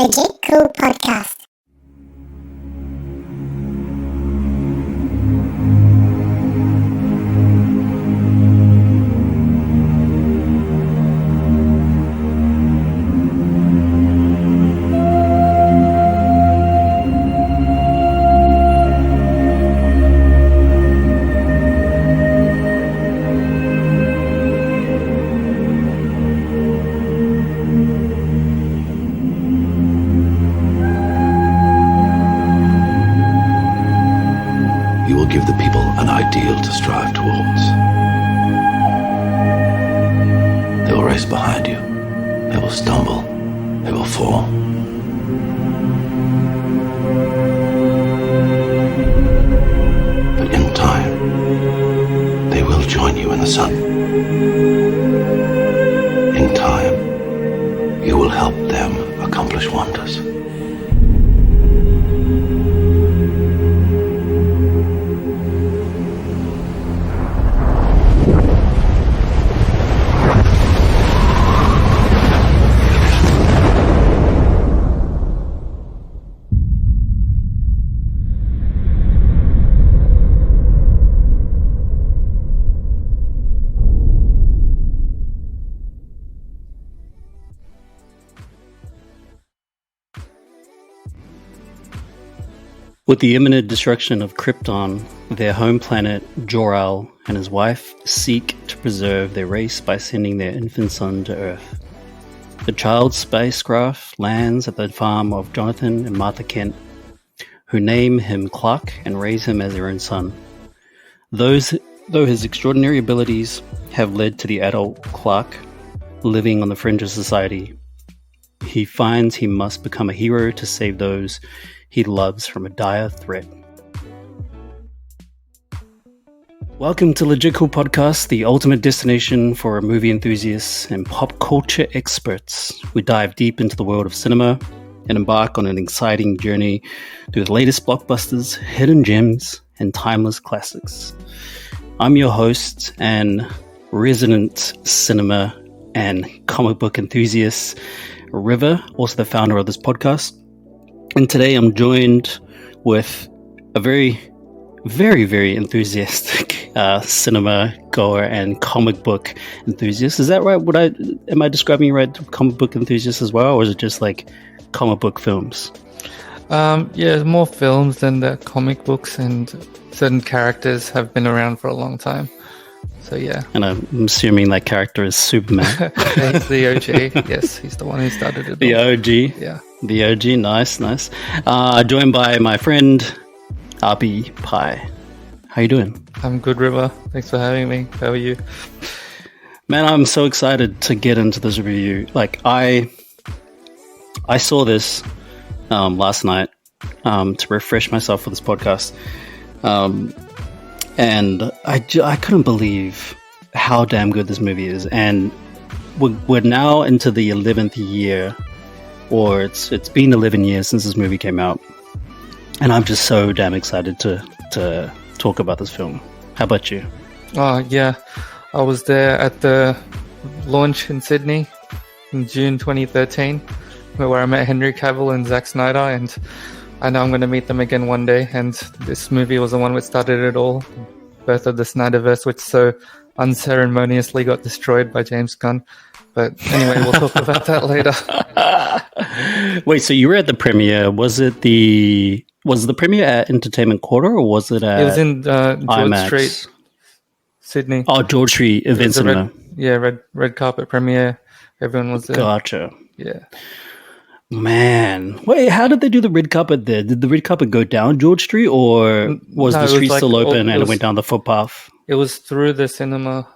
Legit Cool Podcast. Give the people an ideal to strive towards. They will race behind you. They will stumble. They will fall. But in time, they will join you in the sun. In time, you will help them accomplish wonders. With the imminent destruction of Krypton, their home planet, Jor-El, and his wife seek to preserve their race by sending their infant son to Earth. The child's spacecraft lands at the farm of Jonathan and Martha Kent, who name him Clark and raise him as their own son. Though his extraordinary abilities have led to the adult Clark living on the fringe of society, he finds he must become a hero to save those he loves from a dire threat. Welcome to Legit Cool Podcast, the ultimate destination for movie enthusiasts and pop culture experts. We dive deep into the world of cinema and embark on an exciting journey through the latest blockbusters, hidden gems, and timeless classics. I'm your host and resident cinema and comic book enthusiast, River, also the founder of this podcast. And today I'm joined with a very, very, very enthusiastic cinema goer and comic book enthusiast. Is that right? Am I describing you right? Comic book enthusiast as well, or is it just like comic book films? Yeah, more films than the comic books, and certain characters have been around for a long time. So yeah. And I'm assuming that character is Superman. He's the OG. Yes, he's the one who started it. The OG. Yeah. The OG, nice. Joined by my friend, Abhi Pai. How you doing? I'm good, River. Thanks for having me. How are you? Man, I'm so excited to get into this review. Like, I saw this last night to refresh myself for this podcast. And I couldn't believe how damn good this movie is. And we're now into the 11th year, or it's been 11 years since this movie came out. And I'm just so damn excited to talk about this film. How about you? Oh, yeah. I was there at the launch in Sydney in June 2013, where I met Henry Cavill and Zack Snyder, and I know I'm going to meet them again one day, and this movie was the one which started it all. Birth of the Snyderverse, which so unceremoniously got destroyed by James Gunn. But anyway, we'll talk about that later. Wait, so you were at the premiere. Was the premiere at Entertainment Quarter, or was it at... It was in George Street, Sydney. Oh, George Street Event Cinema. Red carpet premiere. Everyone was there. Gotcha. Yeah. Man, wait, how did they do the red carpet there? Did the red carpet go down George Street, or was the street still open and it went down the footpath? It was through the cinema.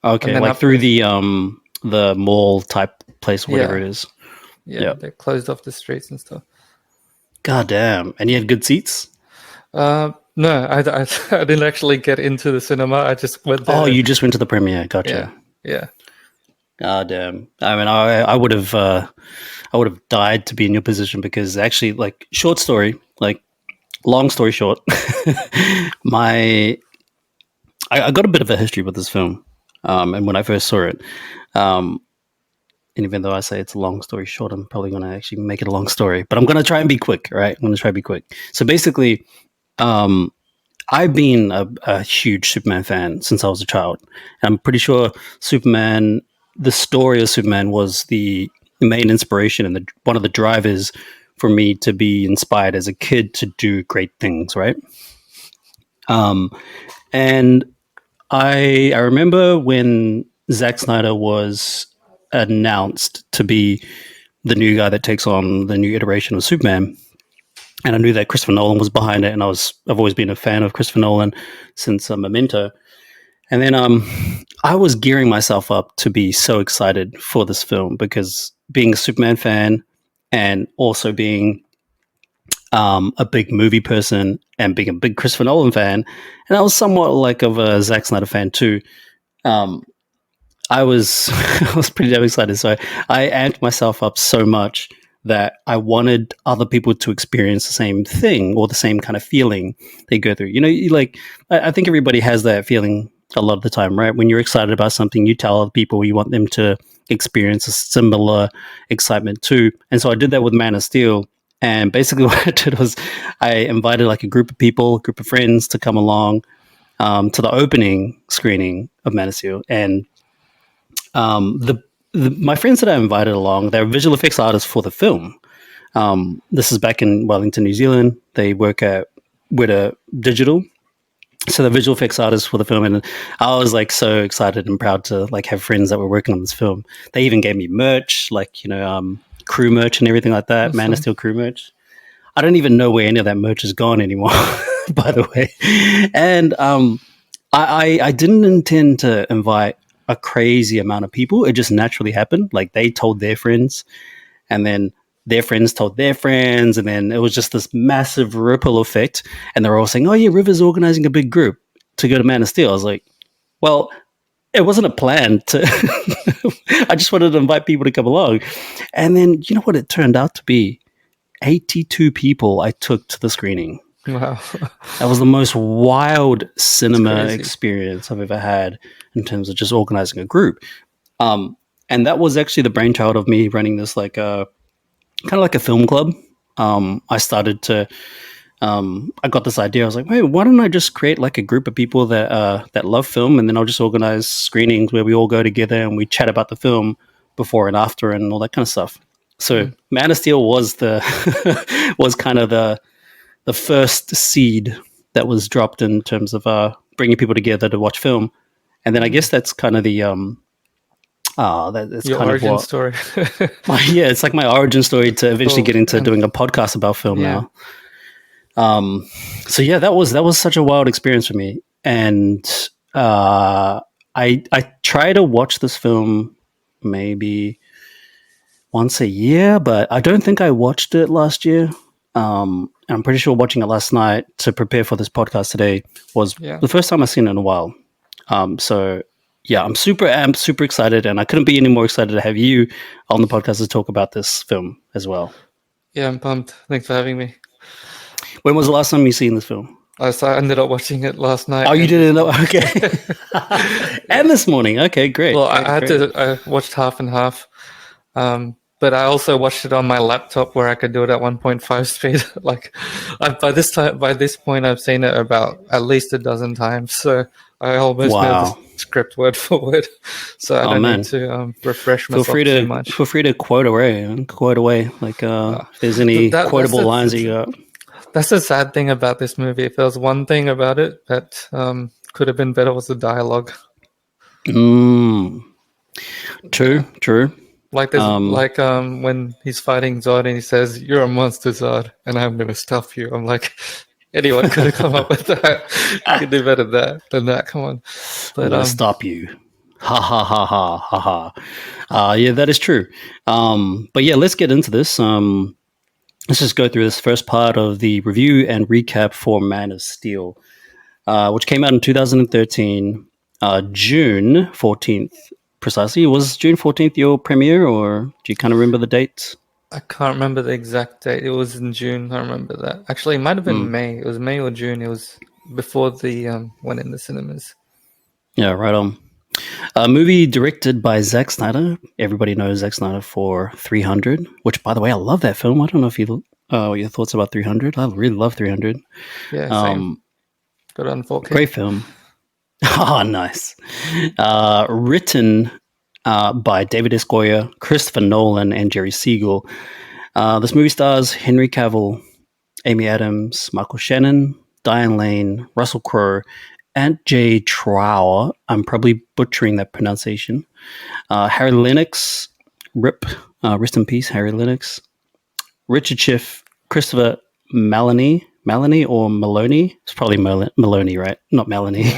Okay, like through the mall type place, whatever it is. Yeah, they closed off the streets and stuff. God damn. And you had good seats? No, I didn't actually get into the cinema. I just went there. Oh, you just went to the premiere. Gotcha. Yeah. God damn. I mean, I would have died to be in your position, because actually, like, short story, like, long story short, I got a bit of a history with this film. And when I first saw it, And even though I say it's a long story short, I'm probably going to actually make it a long story. But I'm going to try and be quick, right? I'm going to try to be quick. So basically, I've been a huge Superman fan since I was a child. I'm pretty sure Superman, the story of Superman, was the main inspiration and one of the drivers for me to be inspired as a kid to do great things, right? And I remember when Zack Snyder was announced to be the new guy that takes on the new iteration of Superman, and I knew that Christopher Nolan was behind it, and I've always been a fan of Christopher Nolan since Memento. And then I was gearing myself up to be so excited for this film because being a Superman fan and also being a big movie person and being a big Christopher Nolan fan, and I was somewhat like of a Zack Snyder fan too. I was I was pretty damn excited. So I amped myself up so much that I wanted other people to experience the same thing or the same kind of feeling they go through. You know, I think everybody has that feeling a lot of the time, right? When you're excited about something, you tell other people you want them to experience a similar excitement too. And so I did that with Man of Steel. And basically what I did was I invited like a group of friends to come along to the opening screening of Man of Steel. And my friends that I invited along, they're visual effects artists for the film. This is back in Wellington, New Zealand. They work at Weta Digital. So the visual effects artists for the film, and I was like so excited and proud to like have friends that were working on this film. They even gave me merch, like crew merch and everything like that. Man of Steel crew merch. I don't even know where any of that merch is gone anymore, by the way. And I didn't intend to invite a crazy amount of people. It just naturally happened. Like they told their friends, and then their friends told their friends, and then it was just this massive ripple effect. And they were all saying, "Oh yeah, River's organizing a big group to go to Man of Steel." I was like, "Well, it wasn't a plan to." I just wanted to invite people to come along, and then you know what it turned out to be? 82 people I took to the screening. Wow. That was the most wild cinema experience I've ever had in terms of just organizing a group. And that was actually the brainchild of me running this like kind of like a film club. I started to I got this idea. I was like, hey, why don't I just create like a group of people that love film, and then I'll just organize screenings where we all go together and we chat about the film before and after and all that kind of stuff. So Man of Steel was was kind of the first seed that was dropped in terms of bringing people together to watch film. And then I guess that's kind of the that's your kind origin of what, story. yeah, it's like my origin story to eventually get into doing a podcast about film now. So yeah, that was such a wild experience for me. And I try to watch this film maybe once a year, but I don't think I watched it last year. I'm pretty sure watching it last night to prepare for this podcast today was the first time I've seen it in a while. So yeah, I'm super excited, and I couldn't be any more excited to have you on the podcast to talk about this film as well. Yeah, I'm pumped. Thanks for having me. When was the last time you seen this film? I ended up watching it last night. Oh, you didn't know? Okay. And this morning. Okay, great. Well, great, I watched half and half. But I also watched it on my laptop where I could do it at 1.5 speed. Like by this point, I've seen it about at least a dozen times. So I almost know the script word for word. So I don't need to refresh myself too much. Feel free to quote away. Like if there's any quotable lines that you got. That's the sad thing about this movie. If there was one thing about it that could have been better, was the dialogue. True. Like this, when he's fighting Zod and he says, "You're a monster, Zod, and I'm gonna stop you." I'm like, anyone could have come up with that. You could do better than that. Come on, I'm gonna stop you. Ha ha ha ha ha ha. Yeah, that is true. But yeah, let's get into this. Let's just go through this first part of the review and recap for Man of Steel, which came out in 2013, June 14th. Precisely. Was June 14th your premiere, or do you kind of remember the dates? I can't remember the exact date. It was in June. I remember that. Actually, it might have been May. It was May or June. It was before the went in the cinemas. Yeah, right on. A movie directed by Zack Snyder. Everybody knows Zack Snyder for 300, which, by the way, I love that film. I don't know if you your thoughts about 300. I really love 300. Yeah, same. Got it on 4K. Great film. Oh, nice. Written by David S. Goyer, Christopher Nolan, and Jerry Siegel. This movie stars Henry Cavill, Amy Adams, Michael Shannon, Diane Lane, Russell Crowe, and Jay Trower. I'm probably butchering that pronunciation. Harry Lennox, RIP, rest in peace, Harry Lennox. Richard Schiff, Christopher Maloney or Maloney? It's probably Maloney, right? Not Melanie.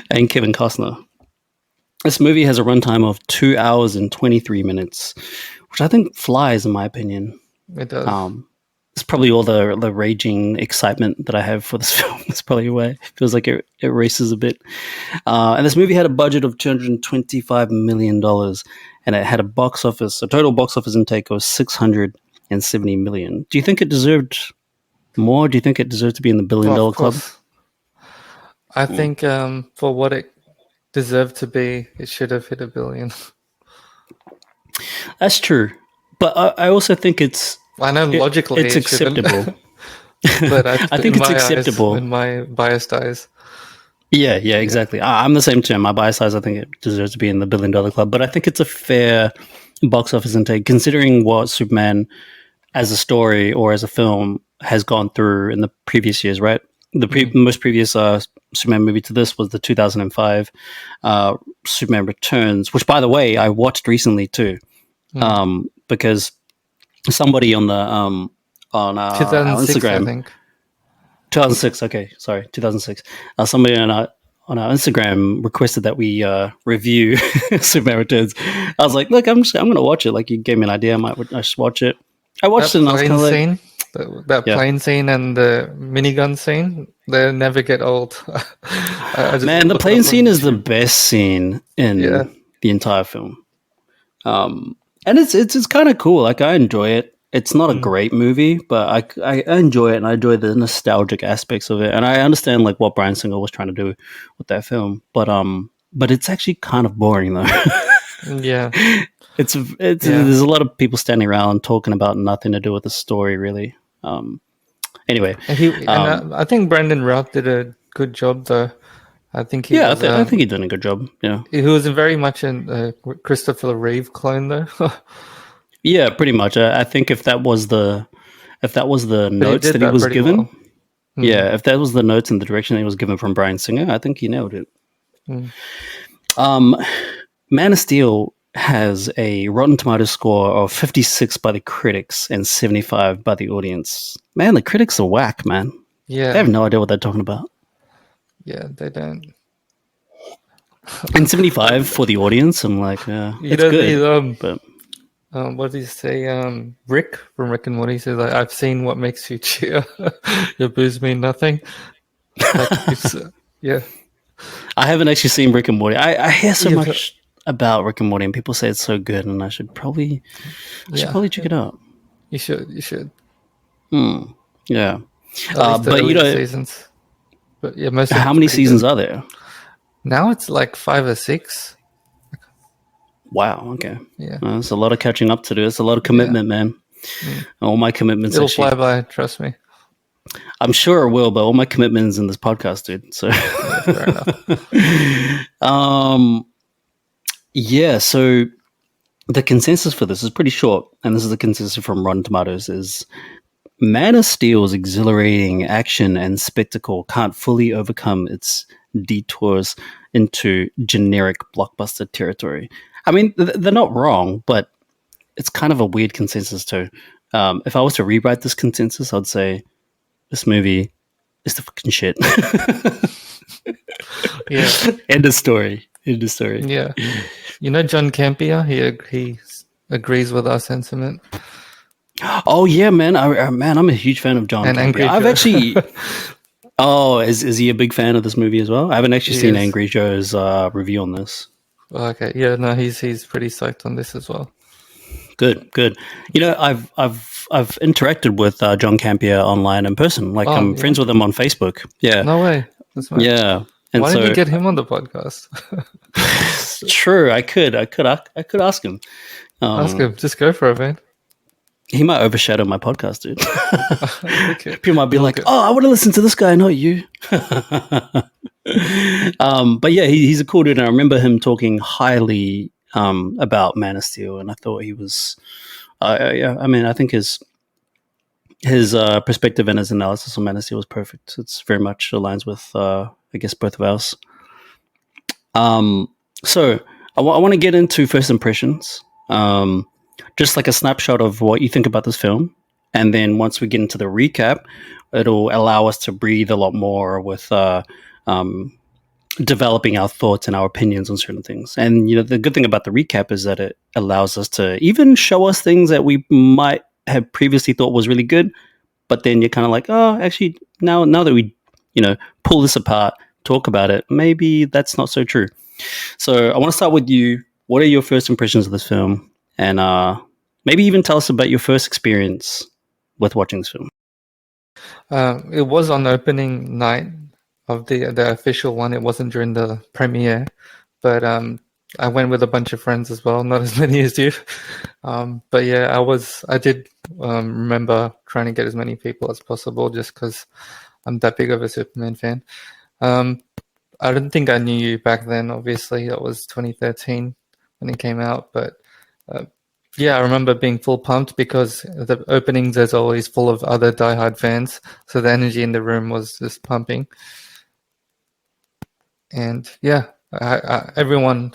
And Kevin Costner. This movie has a runtime of 2 hours and 23 minutes, which I think flies in my opinion. It does. It's probably all the raging excitement that I have for this film. It's probably why it feels like it races a bit. And this movie had a budget of $225 million, and it had a total box office intake of $670 million. Do you think it deserved more? Do you think it deserved to be in the billion-dollar club? I think for what it deserved to be, it should have hit $1 billion. That's true. But I also think I know logically it's acceptable. But I think it's acceptable in my biased eyes. Yeah, exactly. I'm the same too. My bias eyes, I think it deserves to be in the billion-dollar club. But I think it's a fair box office intake, considering what Superman as a story or as a film has gone through in the previous years, right? The most previous Superman movie to this was the 2005 Superman Returns, which, by the way, I watched recently too, because somebody on the on 2006, Instagram, I think. 2006. Okay, sorry, 2006. Somebody on our Instagram requested that we review Superman Returns. I was like, look, I'm going to watch it. Like, you gave me an idea. I should watch it. I watched it and I was kind of like, that plane scene and the minigun scene, they never get old. Man, the plane scene is the best scene in the entire film. And it's kind of cool. Like, I enjoy it. It's not a great movie, but I enjoy it, and I enjoy the nostalgic aspects of it. And I understand like what Bryan Singer was trying to do with that film, but it's actually kind of boring though. Yeah. It's there's a lot of people standing around talking about nothing to do with the story, really. Anyway, I think Brandon Routh did a good job, though. I think I think he did a good job. Yeah, he was very much a Christopher Reeve clone, though. Yeah, pretty much. I think if that was the notes that he was given, if that was the notes and the direction that he was given from Bryan Singer, I think he nailed it. Man of Steel has a Rotten Tomatoes score of 56 by the critics and 75 by the audience. Man, the critics are whack, man. Yeah. They have no idea what they're talking about. Yeah, they don't. And 75 for the audience, I'm like, it's good. But what did he say? Rick from Rick and Morty says, I've seen what makes you cheer. Your boos mean nothing. Yeah. I haven't actually seen Rick and Morty. I hear so much about Rick and Morty, and people say it's so good, and I should probably check it out. You should. Yeah. But you know, seasons. But yeah, most. How many seasons are there? Now it's like 5 or 6. Wow. Okay. Yeah. There's a lot of catching up to do. It's a lot of commitment, man. All my commitments. It'll fly by. Trust me. I'm sure it will, but all my commitments in this podcast, dude. So. Fair enough. Yeah, so the consensus for this is pretty short, and this is the consensus from Rotten Tomatoes, is Man of Steel's exhilarating action and spectacle can't fully overcome its detours into generic blockbuster territory. I mean, they're not wrong, but it's kind of a weird consensus too. If I was to rewrite this consensus, I'd say this movie is the fucking shit. Yeah. End of story. Yeah. You know John Campea? He agrees with our sentiment. Oh yeah, man! I'm a huge fan of John Campea. I've actually. Oh, is he a big fan of this movie as well? I haven't actually seen Angry Joe's review on this. Okay, yeah, no, he's pretty psyched on this as well. Good. You know, I've interacted with John Campea online in person. Like, I'm friends with him on Facebook. Yeah. No way. That's nice. Yeah. And Why so, didn't you get him on the podcast? true, I could ask him. Ask him. Just go for it, man. He might overshadow my podcast, dude. Okay. People might be You'll like, get- "Oh, I want to listen to this guy, not you." But yeah, he's a cool dude. And I remember him talking highly about Man of Steel, and I thought he was. Yeah, I mean, I think his perspective and his analysis on Man of Steel was perfect. It's very much aligns with, I guess, both of ours. So I want to get into first impressions. Just like a snapshot of what you think about this film. And then once we get into the recap, it'll allow us to breathe a lot more with developing our thoughts and our opinions on certain things. And, the good thing about the recap is that it allows us to even show us things that we might have previously thought was really good. But then you're kind of like, oh, actually, now that we, pull this apart, talk about it, maybe that's not so true. So I want to start with you. What are your first impressions of this film? And maybe even tell us about your first experience with watching this film. It was on opening night of the official one. It wasn't during the premiere, but I went with a bunch of friends as well, not as many as you. But yeah, I did remember trying to get as many people as possible just because I'm that big of a Superman fan. I didn't think I knew you back then, obviously. That was 2013 when it came out. But yeah, I remember being full pumped because the openings, as always, full of other diehard fans. So the energy in the room was just pumping. And yeah, everyone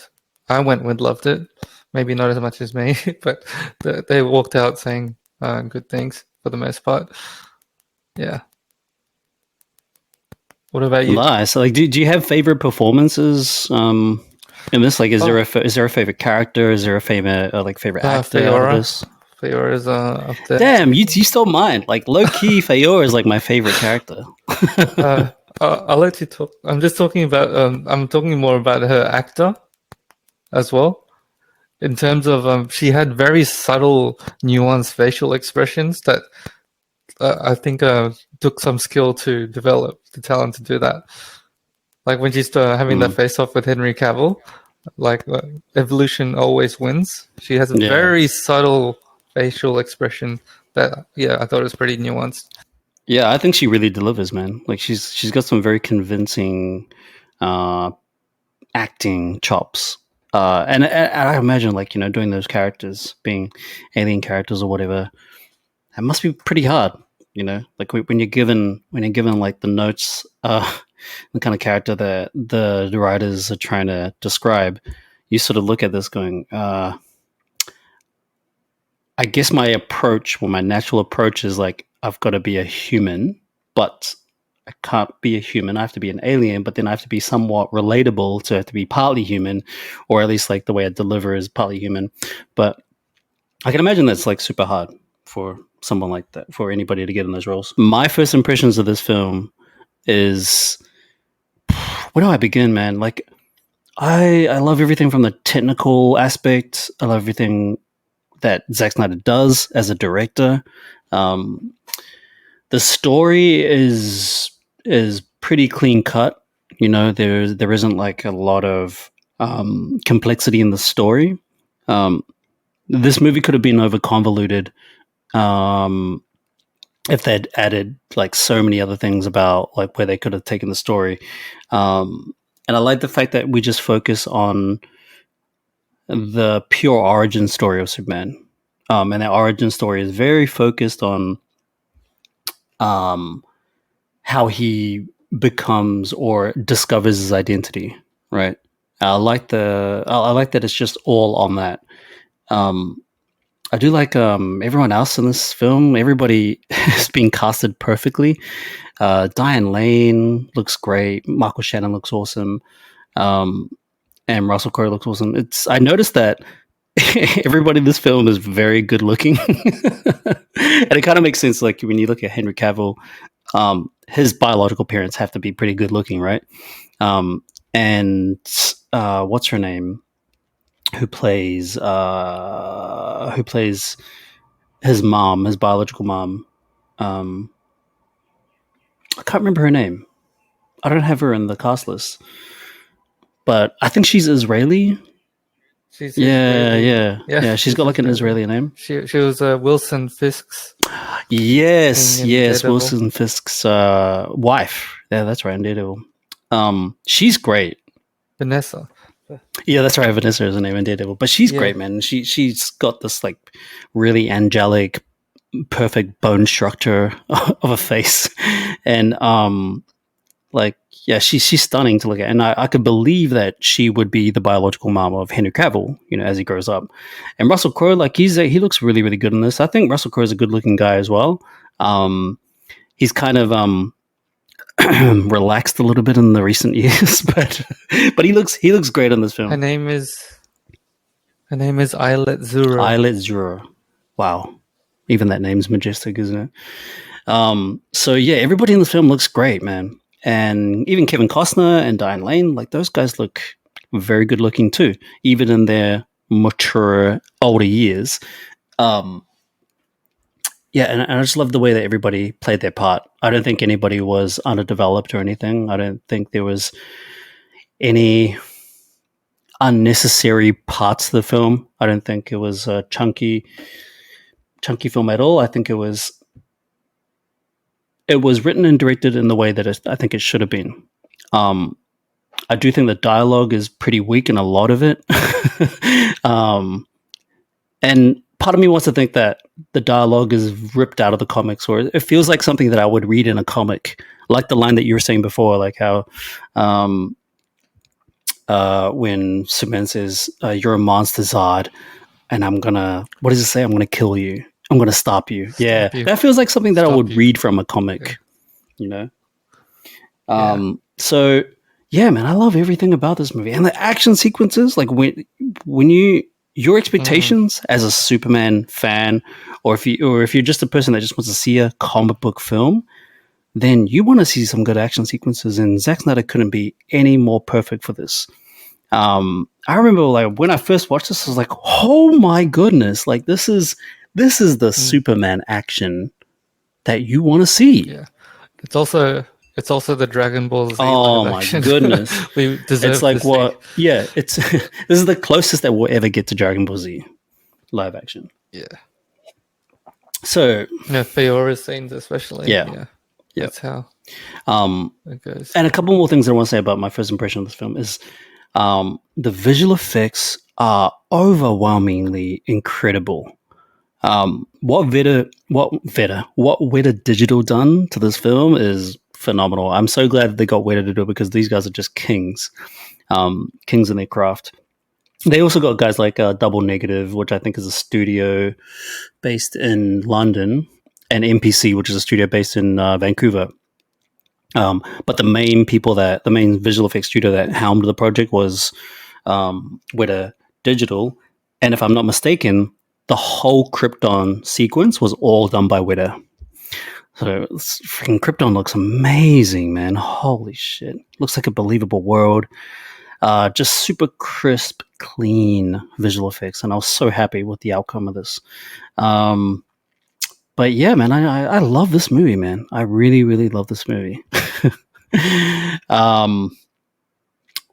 I went with loved it. Maybe not as much as me, but they walked out saying good things for the most part. Yeah. What about you? Nice. Like, do you have favorite performances in this? Like, is there a favorite character? Is there a favorite favorite actor out of this? Feora's up there. Damn, you stole mine. Like, low key, Feora is like my favorite character. I'll let you talk. I'm just talking about. I'm talking more about her actor as well. In terms of, she had very subtle, nuanced facial expressions that I think took some skill to develop the talent to do that. Like when she's having that face off with Henry Cavill, like evolution always wins. She has a very subtle facial expression that, yeah, I thought it was pretty nuanced. Yeah, I think she really delivers, man. Like she's got some very convincing acting chops. And I imagine, like, doing those characters, being alien characters or whatever, it must be pretty hard. Like when you're given like the notes, the kind of character that the writers are trying to describe, you sort of look at this going, I guess my natural approach is like, I've got to be a human, but I can't be a human. I have to be an alien, but then I have to be somewhat relatable to have to be partly human, or at least like the way I deliver is partly human. But I can imagine that's like super hard for someone like that, for anybody to get in those roles. My first impressions of this film is, where do I begin, man? Like, I love everything from the technical aspect. I love everything that Zack Snyder does as a director. The story is pretty clean cut. There isn't like a lot of complexity in the story. This movie could have been over convoluted if they'd added like so many other things about like where they could have taken the story. And I like the fact that we just focus on the pure origin story of Superman. And that origin story is very focused on how he becomes or discovers his identity, right? I like that it's just all on that. I do like everyone else in this film. Everybody is being casted perfectly. Diane Lane looks great. Michael Shannon looks awesome. And Russell Crowe looks awesome. I noticed that everybody in this film is very good looking. And it kind of makes sense, like when you look at Henry Cavill, his biological parents have to be pretty good looking, right? And what's her name? Who plays his mom, his biological mom? I can't remember her name. I don't have her in the cast list, but I think she's Israeli. She's Yeah, Israeli. yeah. She's got like an Israeli name. She was Wilson Fisk's. Yes, in yes. Daredevil. Wilson Fisk's wife. Yeah, that's right. In Daredevil. She's great. Vanessa. Yeah, that's right. Vanessa is her name in Daredevil, but she's great, man. She's got this like really angelic, perfect bone structure of a face, and like yeah, she's stunning to look at, and I could believe that she would be the biological mom of Henry Cavill, you know, as he grows up. And Russell Crowe, like he looks really really good in this. I think Russell Crowe is a good looking guy as well. He's kind of relaxed a little bit in the recent years, but he looks great in this film. Her name is Islet Zura. Islet Zura. Wow. Even that name's majestic, isn't it? So yeah, everybody in this film looks great, man. And even Kevin Costner and Diane Lane, like those guys look very good looking too, even in their mature, older years. Yeah, and I just love the way that everybody played their part. I don't think anybody was underdeveloped or anything. I don't think there was any unnecessary parts of the film. I don't think it was a chunky film at all. I think it was written and directed in the way that I think it should have been. I do think the dialogue is pretty weak in a lot of it. And part of me wants to think that the dialogue is ripped out of the comics, or it feels like something that I would read in a comic, like the line that you were saying before, like how when Superman says, "You're a monster, Zod," and what does it say? I'm gonna kill you. I'm gonna stop you. That feels like something that I would read from a comic, you know. So yeah, man, I love everything about this movie, and the action sequences. Like when your expectations as a Superman fan, or if you're just a person that just wants to see a comic book film, then you want to see some good action sequences. And Zack Snyder couldn't be any more perfect for this. I remember like when I first watched this, I was like, "Oh my goodness! Like this is the Superman action that you want to see." Yeah, it's also the Dragon Ball Z. Oh my goodness! We deserve. It's like this what? thing. Yeah, it's this is the closest that we'll ever get to Dragon Ball Z live action. Yeah. So Fiora's scenes especially. Yeah. That's how it goes. And a couple more things I want to say about my first impression of this film is the visual effects are overwhelmingly incredible. What Weta Digital done to this film is phenomenal. I'm so glad that they got Weta to do it, because these guys are just kings in their craft. They also got guys like Double Negative, which I think is a studio based in London, and MPC, which is a studio based in Vancouver. But the main visual effects studio that helmed the project was Weta Digital, and if I'm not mistaken, the whole Krypton sequence was all done by Weta. So freaking Krypton looks amazing, man. Holy shit. Looks like a believable world. Just super crisp, clean visual effects. And I was so happy with the outcome of this. But yeah, man, I love this movie, man. I really, really love this movie.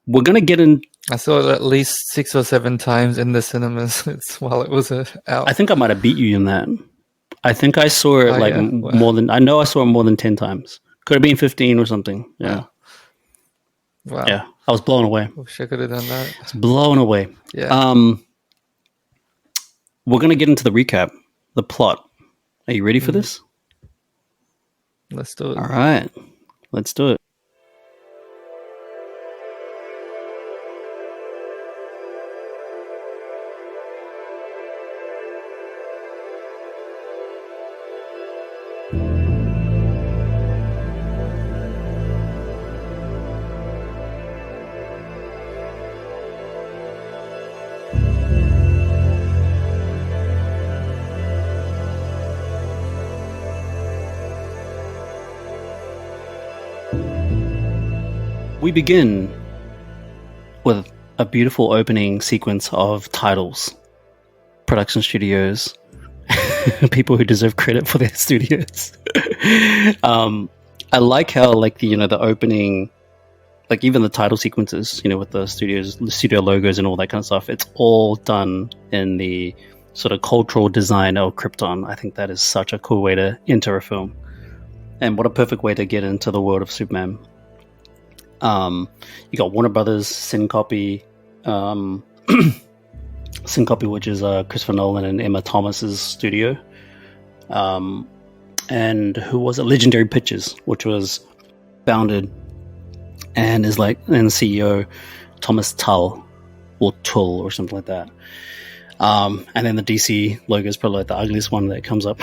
We're going to get in. I saw it at least 6 or 7 times in the cinemas while it was out. I think I might have beat you in that. I think I saw it more than, I know I saw it more than 10 times. Could have been 15 or something. Yeah. Wow. Yeah. I was blown away. Wish I could have done that. It's blown away. Yeah. We're going to get into the recap, the plot. Are you ready for this? Let's do it. All right. Let's do it. We begin with a beautiful opening sequence of titles, production studios, people who deserve credit for their studios. I like how, like, the opening like even the title sequences, with the studio logos and all that kind of stuff, it's all done in the sort of cultural design of Krypton. I think that is such a cool way to enter a film, and what a perfect way to get into the world of Superman. You got Warner Brothers, Syncopy, which is Christopher Nolan and Emma Thomas's studio, and who was it? Legendary Pictures, which was founded and is and CEO Thomas Tull or something like that. And then the DC logo is probably like the ugliest one that comes up.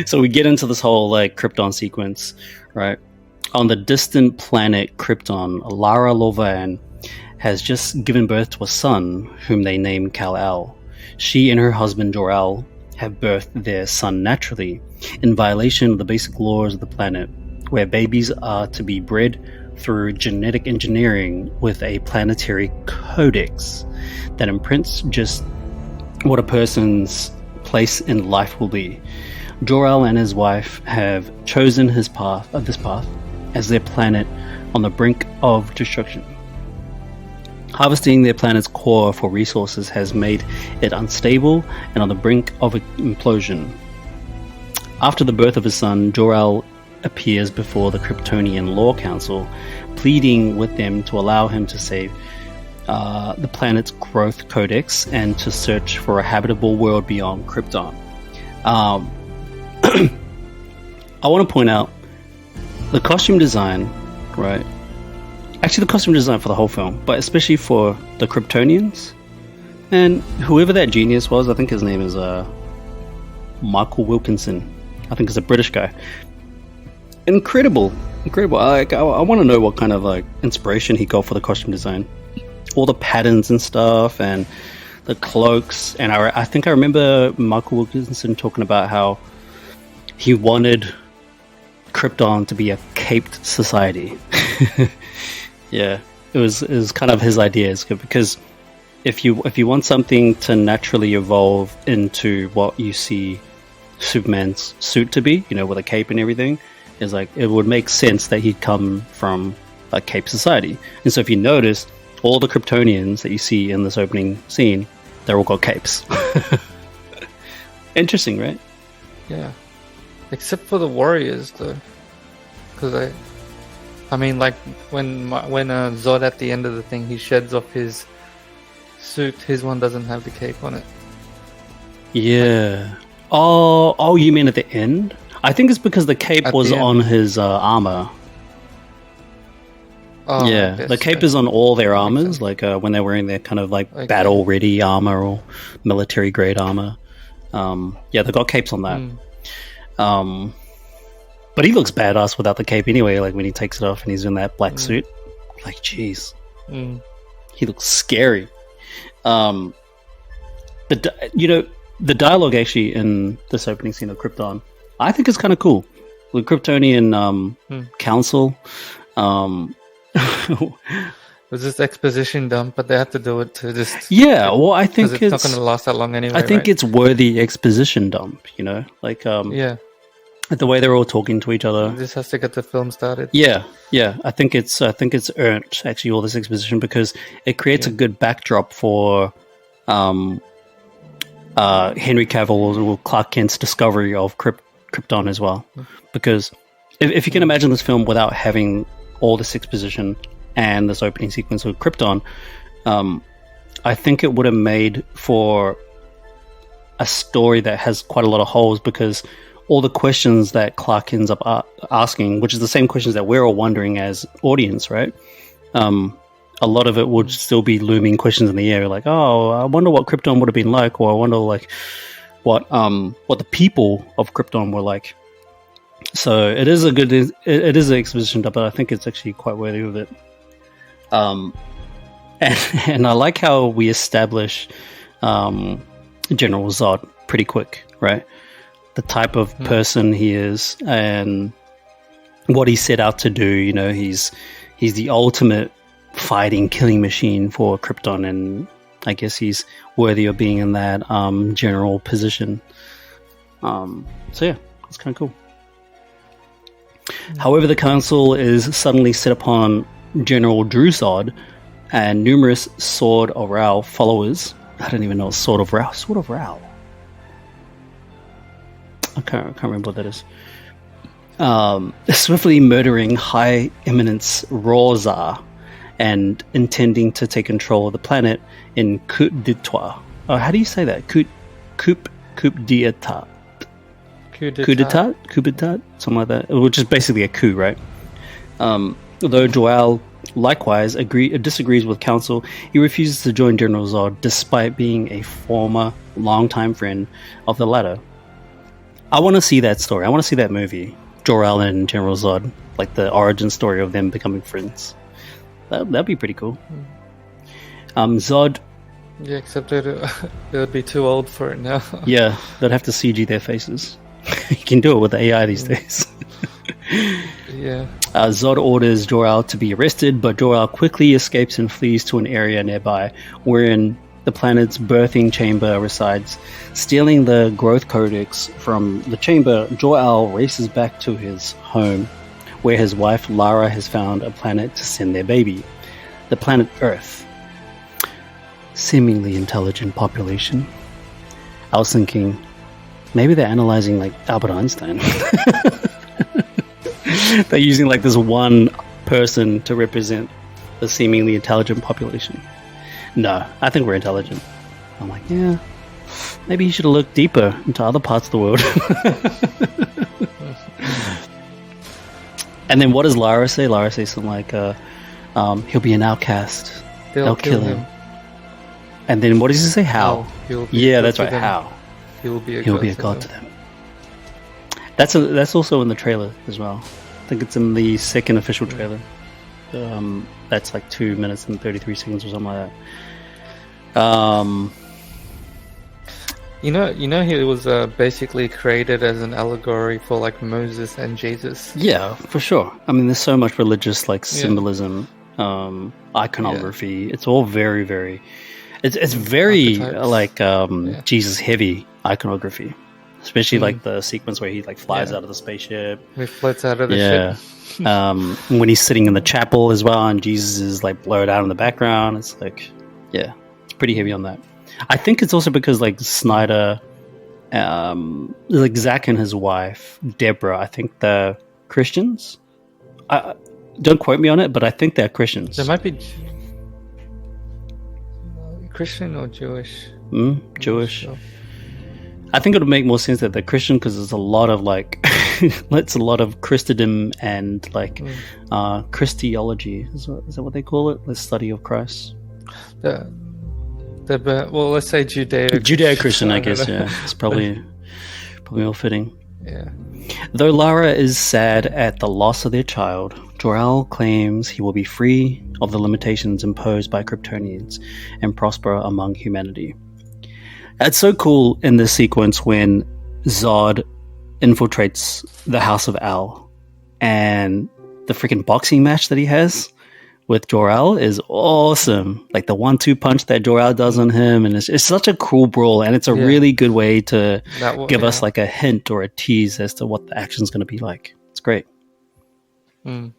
So we get into this whole like Krypton sequence, right? On the distant planet Krypton, Lara Lovan has just given birth to a son whom they name Kal-El. She and her husband Jor-El have birthed their son naturally, in violation of the basic laws of the planet, where babies are to be bred through genetic engineering with a planetary codex that imprints just what a person's place in life will be. Jor-El and his wife have chosen this path as their planet on the brink of destruction. Harvesting their planet's core for resources has made it unstable and on the brink of implosion. After the birth of his son, Jor-El appears before the Kryptonian Law Council, pleading with them to allow him to save the planet's growth codex and to search for a habitable world beyond Krypton. I want to point out the costume design, right? Actually, the costume design for the whole film, but especially for the Kryptonians and whoever that genius was. I think his name is Michael Wilkinson. I think he's a British guy. Incredible. I want to know what kind of like inspiration he got for the costume design, all the patterns and stuff, and the cloaks. And I think I remember Michael Wilkinson talking about how he wanted Krypton to be a caped society. Yeah, it was kind of his ideas, because if you want something to naturally evolve into what you see Superman's suit to be, with a cape and everything, is like it would make sense that he'd come from a cape society. And so if you notice, all the Kryptonians that you see in this opening scene, they're all got capes. Interesting, right? Yeah, except for the Warriors, though, because I mean, like when Zod at the end of the thing, he sheds off his suit. His one doesn't have the cape on it. Yeah. Oh, you mean at the end? I think it's because the cape was on his armor. Oh, yeah, the cape is on all their armors, like when they're wearing their kind of like battle-ready armor or military-grade armor. Yeah, they got capes on that. But he looks badass without the cape anyway, like when he takes it off and he's in that black suit. Like, jeez. He looks scary. But, the dialogue actually in this opening scene of Krypton, I think is kind of cool. The Kryptonian council. It was just exposition dump, but they had to do it to just... Yeah, well, I think it's not going to last that long anyway, I think it's worthy exposition dump, Like, yeah. The way they're all talking to each other. This has to get the film started. Yeah. I think it's earned, actually, all this exposition, because it creates a good backdrop for Henry Cavill or Clark Kent's discovery of Krypton as well. Because if you can imagine this film without having all this exposition and this opening sequence of Krypton, I think it would have made for a story that has quite a lot of holes, because all the questions that Clark ends up asking, which is the same questions that we're all wondering as audience, right? A lot of it would still be looming questions in the air, like, oh, I wonder what Krypton would have been like, or I wonder like what the people of Krypton were like. So it is an exposition, but I think it's actually quite worthy of it. And I like how we establish General Zod pretty quick, right? The type of person he is and what he set out to do. He's the ultimate fighting, killing machine for Krypton, and I guess he's worthy of being in that general position. So yeah, it's kind of cool. However, the council is suddenly set upon General Drusod and numerous Sword of Rao followers. I don't even know what Sword of Rao. Sword of Rao. I can't remember what that is. Swiftly murdering High Eminence Rawzar and intending to take control of the planet in coup d'etat. Oh, how do you say that? Coup d'etat. Coup d'etat? Something like that. Which is basically a coup, right? Although Jor-El likewise disagrees with council, he refuses to join General Zod despite being a former longtime friend of the latter. I want to see that story. I want to see that movie, Jor-El and General Zod, like the origin story of them becoming friends. That'd be pretty cool. Zod. Yeah, except it would be too old for it now. Yeah, they'd have to CG their faces. You can do it with AI these days. Yeah. Zod orders Jor-El to be arrested, but Jor-El quickly escapes and flees to an area nearby, wherein the planet's birthing chamber resides. Stealing the growth codex from the chamber, Jor-El races back to his home, where his wife Lara has found a planet to send their baby, the planet Earth. Seemingly intelligent population. I was thinking, maybe they're analyzing like Albert Einstein. They're using like this one person to represent the seemingly intelligent population. No, I think we're intelligent. I'm like, yeah, maybe you should have looked deeper into other parts of the world. And then what does Lara say? Lara says something like, he'll be an outcast. They'll kill him. And then what does he say? How? Yeah, that's right. How? He will be a god to them. That's also in the trailer as well. I think it's in the second official trailer. That's like 2 minutes and 33 seconds or something like that. You know, he was basically created as an allegory for like Moses and Jesus. Yeah, for sure. I mean, there's so much religious like symbolism, iconography. Yeah. It's all very, very. It's very like Jesus heavy iconography, especially like the sequence where he like flies out of the spaceship. He floats out of the ship. When he's sitting in the chapel as well, and Jesus is like blurred out in the background. It's like, yeah, it's pretty heavy on that. I think it's also because like Snyder, like Zach and his wife Deborah, I think they're Christians. Don't quote me on it, but I think they're Christians. They might be Christian or Jewish. Jewish. Sure. I think it would make more sense that they're Christian because there's a lot of like, it's a lot of Christendom and like Christology. Is that what they call it? The study of Christ. Well, let's say Judeo-Christian, I guess. Yeah, it's probably more fitting. Yeah. Though Lara is sad at the loss of their child, Jor-El claims he will be free of the limitations imposed by Kryptonians and prosper among humanity. It's so cool in this sequence when Zod infiltrates the House of Al, and the freaking boxing match that he has with Jor-El is awesome. Like the 1-2 punch that Jor-El does on him, and it's such a cool brawl, and it's a really good way to give us like a hint or a tease as to what the action's going to be like. It's great. And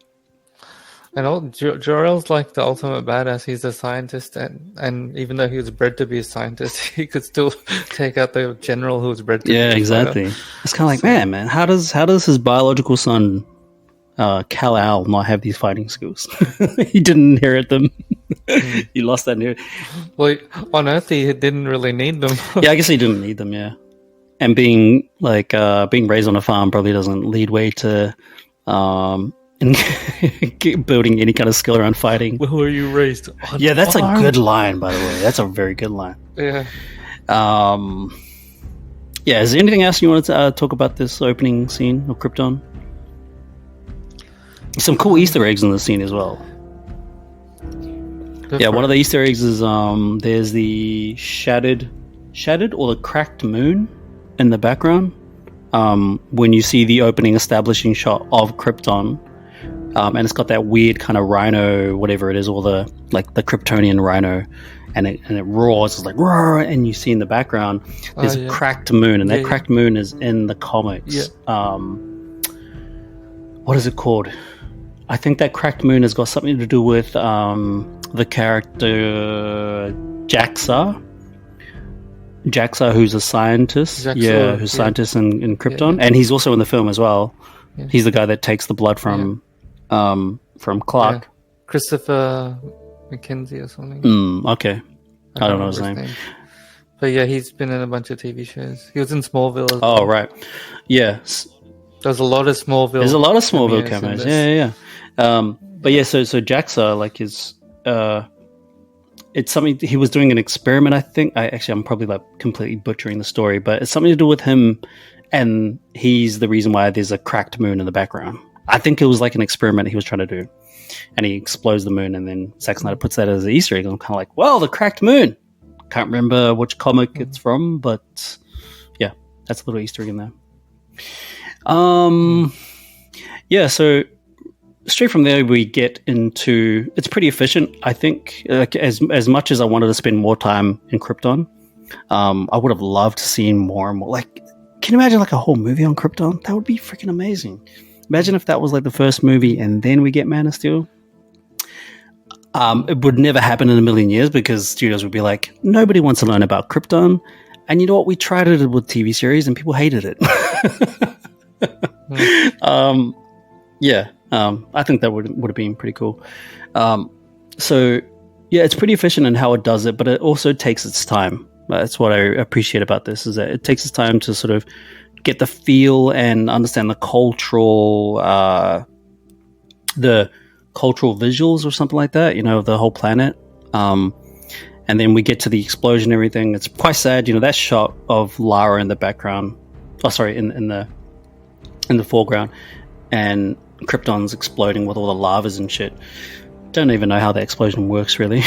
Jor-El's like the ultimate badass. He's a scientist, and even though he was bred to be a scientist, he could still take out the general who was bred to be a exactly. fighter. It's kind of like, man, how does his biological son Kal-El not have these fighting skills? He didn't inherit them. He lost that inheritance. Well, on Earth he didn't really need them. Yeah, I guess he didn't need them. Yeah, and being raised on a farm probably doesn't lead way to building any kind of skill around fighting. Where were you raised? Yeah, that's a good line, by the way. That's a very good line. Yeah. Yeah. Is there anything else you wanted to talk about this opening scene of Krypton? Some cool Easter eggs in the scene as well. One of the Easter eggs is there's the shattered or the cracked moon in the background. When you see the opening establishing shot of Krypton, and it's got that weird kind of rhino, whatever it is, or the Kryptonian rhino, and it roars. It's like roar, and you see in the background there's a cracked moon, and that cracked moon is in the comics. what is it called? I think that cracked moon has got something to do with the character Jaxa, who's a scientist. Who's a scientist in Krypton, and he's also in the film as well. Yeah. He's the guy that takes the blood from Clark. Yeah. Christopher McKenzie or something. Okay. I don't know his name. But yeah, he's been in a bunch of TV shows. He was in Smallville as well. Oh, right. Yeah. There's a lot of Smallville. There's a lot of Smallville cameos. Yeah. But yeah, so Jaxa, like, is it's something he was doing an experiment. I think I'm probably like completely butchering the story, but it's something to do with him, and he's the reason why there's a cracked moon in the background. I think it was like an experiment he was trying to do, and he explodes the moon, and then Zack Snyder puts that as an Easter egg. And I'm kind of like, well, the cracked moon. Can't remember which comic it's from, but yeah, that's a little Easter egg in there. Yeah, so straight from there we get into, it's pretty efficient, I think. Like, as much as I wanted to spend more time in Krypton, I would have loved to see more and more. Like, can you imagine like a whole movie on Krypton? That would be freaking amazing. Imagine if that was like the first movie and then we get Man of Steel. It would never happen in a million years because studios would be like, nobody wants to learn about Krypton. And you know what? We tried it with TV series and people hated it. I think that would have been pretty cool. So, yeah, it's pretty efficient in how it does it, but it also takes its time. That's what I appreciate about this, is that it takes its time to sort of get the feel and understand the cultural visuals or something like that, the whole planet. And then we get to the explosion and everything. It's quite sad, that shot of Lara in the background. Oh, sorry, in the foreground, and Krypton's exploding with all the lavas and shit. Don't even know how the explosion works, really.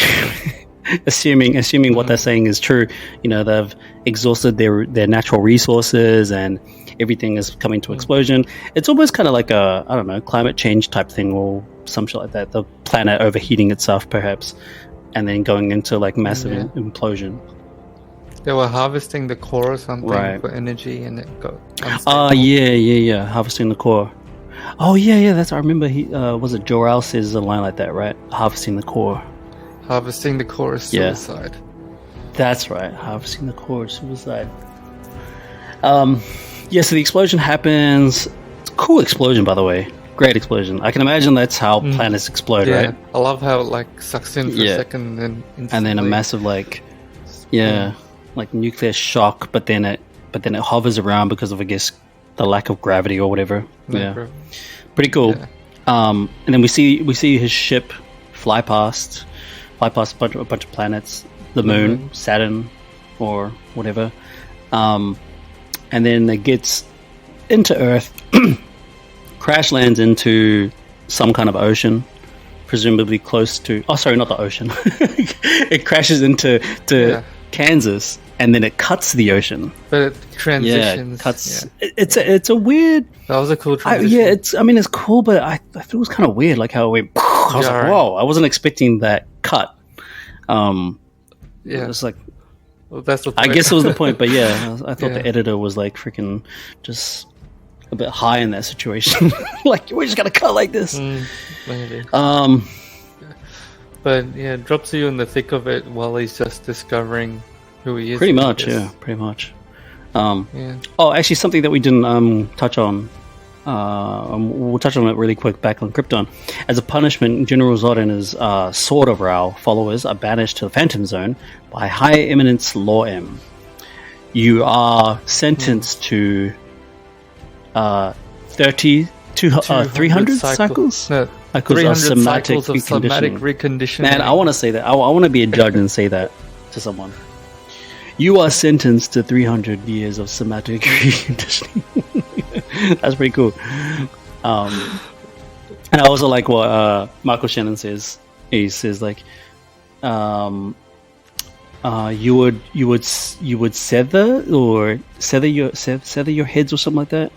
assuming what they're saying is true, they've exhausted their natural resources and everything is coming to explosion. It's almost kind of like a, I don't know, climate change type thing or some shit like that. The planet overheating itself, perhaps, and then going into like massive implosion. They were harvesting the core or something for energy, and it got unstable. Harvesting the core. Oh yeah, that's, I remember was it Jor-El says a line like that, right? Harvesting the core. Harvesting the core is suicide. Yeah. That's right, harvesting the core is suicide. So the explosion happens. It's a cool explosion, by the way. Great explosion. I can imagine that's how planets explode, right? I love how it like sucks in for a second and then a massive like nuclear shock, but then it hovers around because of, I guess, the lack of gravity or whatever. Pretty cool. And then we see his ship fly past a bunch of planets, the moon, Saturn, or whatever. And then it gets into Earth, crash lands into some kind of ocean, presumably close to... Oh, sorry, not the ocean. It crashes into Kansas, and then it cuts the ocean. But it transitions. Yeah, it cuts. Yeah. It's a weird... That was a cool transition. It's cool, but I thought it was kind of weird, like how it went... I was like, whoa, I wasn't expecting that cut. It's like... Well, that's the point. I guess it was the point, but yeah, I thought the editor was like freaking just a bit high in that situation. Like, we're just gonna cut like this. Maybe. But yeah, it drops you in the thick of it while he's just discovering who he is. Pretty much. Oh, actually, something that we didn't touch on. We'll touch on it really quick back on Krypton. As a punishment, General Zod and his Sword of Ra followers are banished to the Phantom Zone by High Eminence Law M. You are sentenced to 300 cycles? No, 300 cycles of somatic reconditioning. Man, I want to say that. I want to be a judge and say that to someone. You are sentenced to 300 years of somatic reconditioning. That's pretty cool. And I also like what Michael Shannon says. He says like, you would sever your heads or something like that.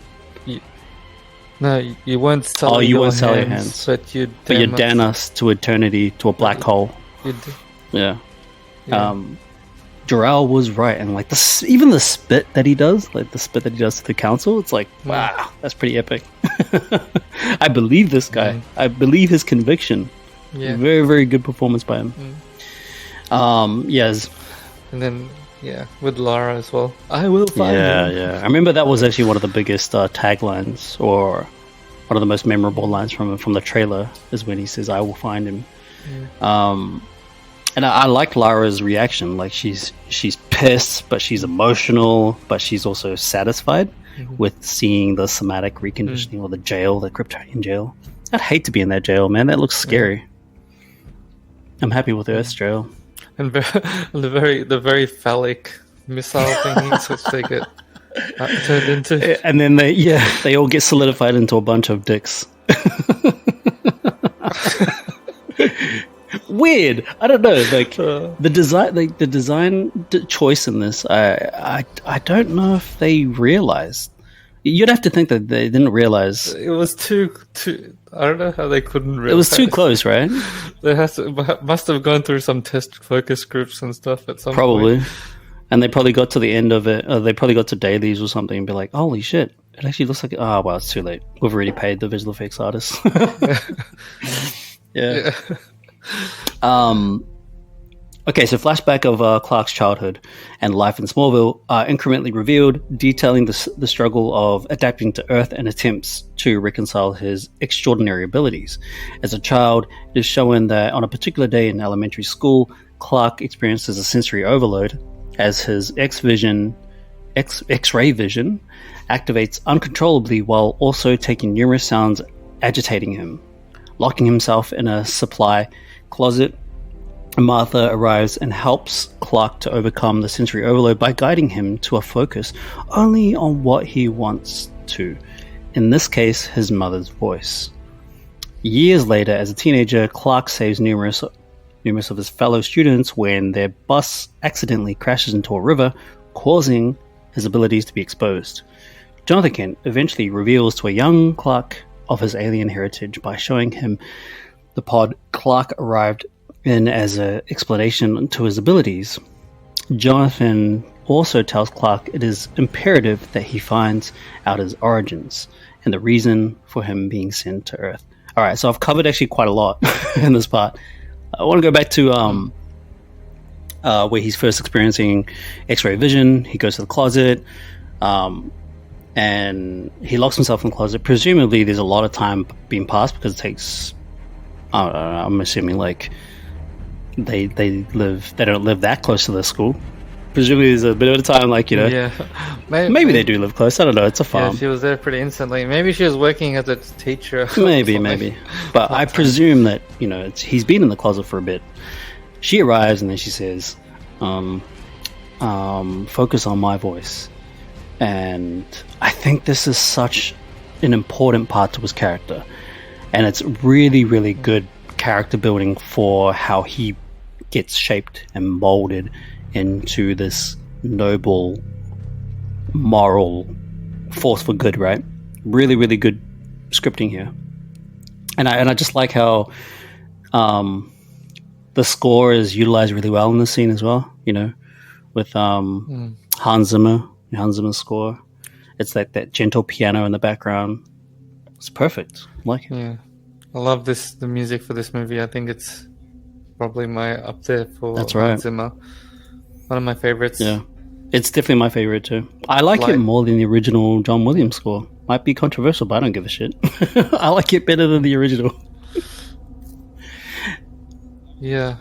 No, you won't sell. You won't sell your hands, but you'd damn us to eternity, to a black hole. Yeah. Jor-El was right, and like even the spit that he does, to the council, it's like, wow, that's pretty epic. I believe this guy. I believe his conviction. Yeah. Very, very good performance by him. Yes. And then, with Lara as well. I will find him. Yeah. I remember that was actually one of the biggest taglines, or one of the most memorable lines from the trailer, is when he says, "I will find him." And I like Lara's reaction. Like, she's pissed, but she's emotional, but she's also satisfied with seeing the somatic reconditioning, or the jail, the Kryptonian jail. I'd hate to be in that jail, man. That looks scary. I'm happy with Earth's jail. And the very phallic missile thingies which they get turned into. And then they all get solidified into a bunch of dicks. Weird. I don't know. Like the design choice in this, I don't know if they realized. You'd have to think that they didn't realize. It was too. I don't know how they couldn't realize. It was too close, right? They must have gone through some test focus groups and stuff at some probably. point. And they probably got to the end of it. They probably got to dailies or something and be like, "Holy shit! It actually looks like." Oh well, it's too late. We've already paid the visual effects artists. Yeah. Okay, so flashback of Clark's childhood and life in Smallville are incrementally revealed, detailing the struggle of adapting to Earth and attempts to reconcile his extraordinary abilities. As a child, it is shown that on a particular day in elementary school, Clark experiences a sensory overload as his X-ray vision activates uncontrollably while also taking numerous sounds agitating him. Locking himself in a supply closet, Martha arrives and helps Clark to overcome the sensory overload by guiding him to a focus only on what he wants to, in this case, his mother's voice. Years later, as a teenager, Clark saves numerous of his fellow students when their bus accidentally crashes into a river, causing his abilities to be exposed. Jonathan Kent eventually reveals to a young Clark of his alien heritage by showing him the pod Clark arrived in as an explanation to his abilities. Jonathan also tells Clark it is imperative that he finds out his origins and the reason for him being sent to Earth. Alright, so I've covered actually quite a lot in this part. I want to go back to where he's first experiencing X-ray vision. He goes to the closet, and he locks himself in the closet. Presumably there's a lot of time being passed because it takes, I don't know, I'm assuming like they don't live that close to the school. Presumably there's a bit of a time, like, you know. Yeah. Maybe they do live close. I don't know. It's a farm. Yeah, she was there pretty instantly. Maybe she was working as a teacher. Maybe. But I presume that, you know, he's been in the closet for a bit. She arrives and then she says, focus on my voice. And I think this is such an important part to his character. And it's really, really good character building for how he gets shaped and molded into this noble, moral force for good, right? Really, really good scripting here. And I just like how the score is utilized really well in this scene as well, you know, with Hans Zimmer's score. It's like that gentle piano in the background. It's perfect. I like it. Yeah. I love the music for this movie. I think it's probably up there for That's right. Hans Zimmer. One of my favorites. Yeah. It's definitely my favorite too. I like it more than the original John Williams score. Might be controversial, but I don't give a shit. I like it better than the original. Yeah.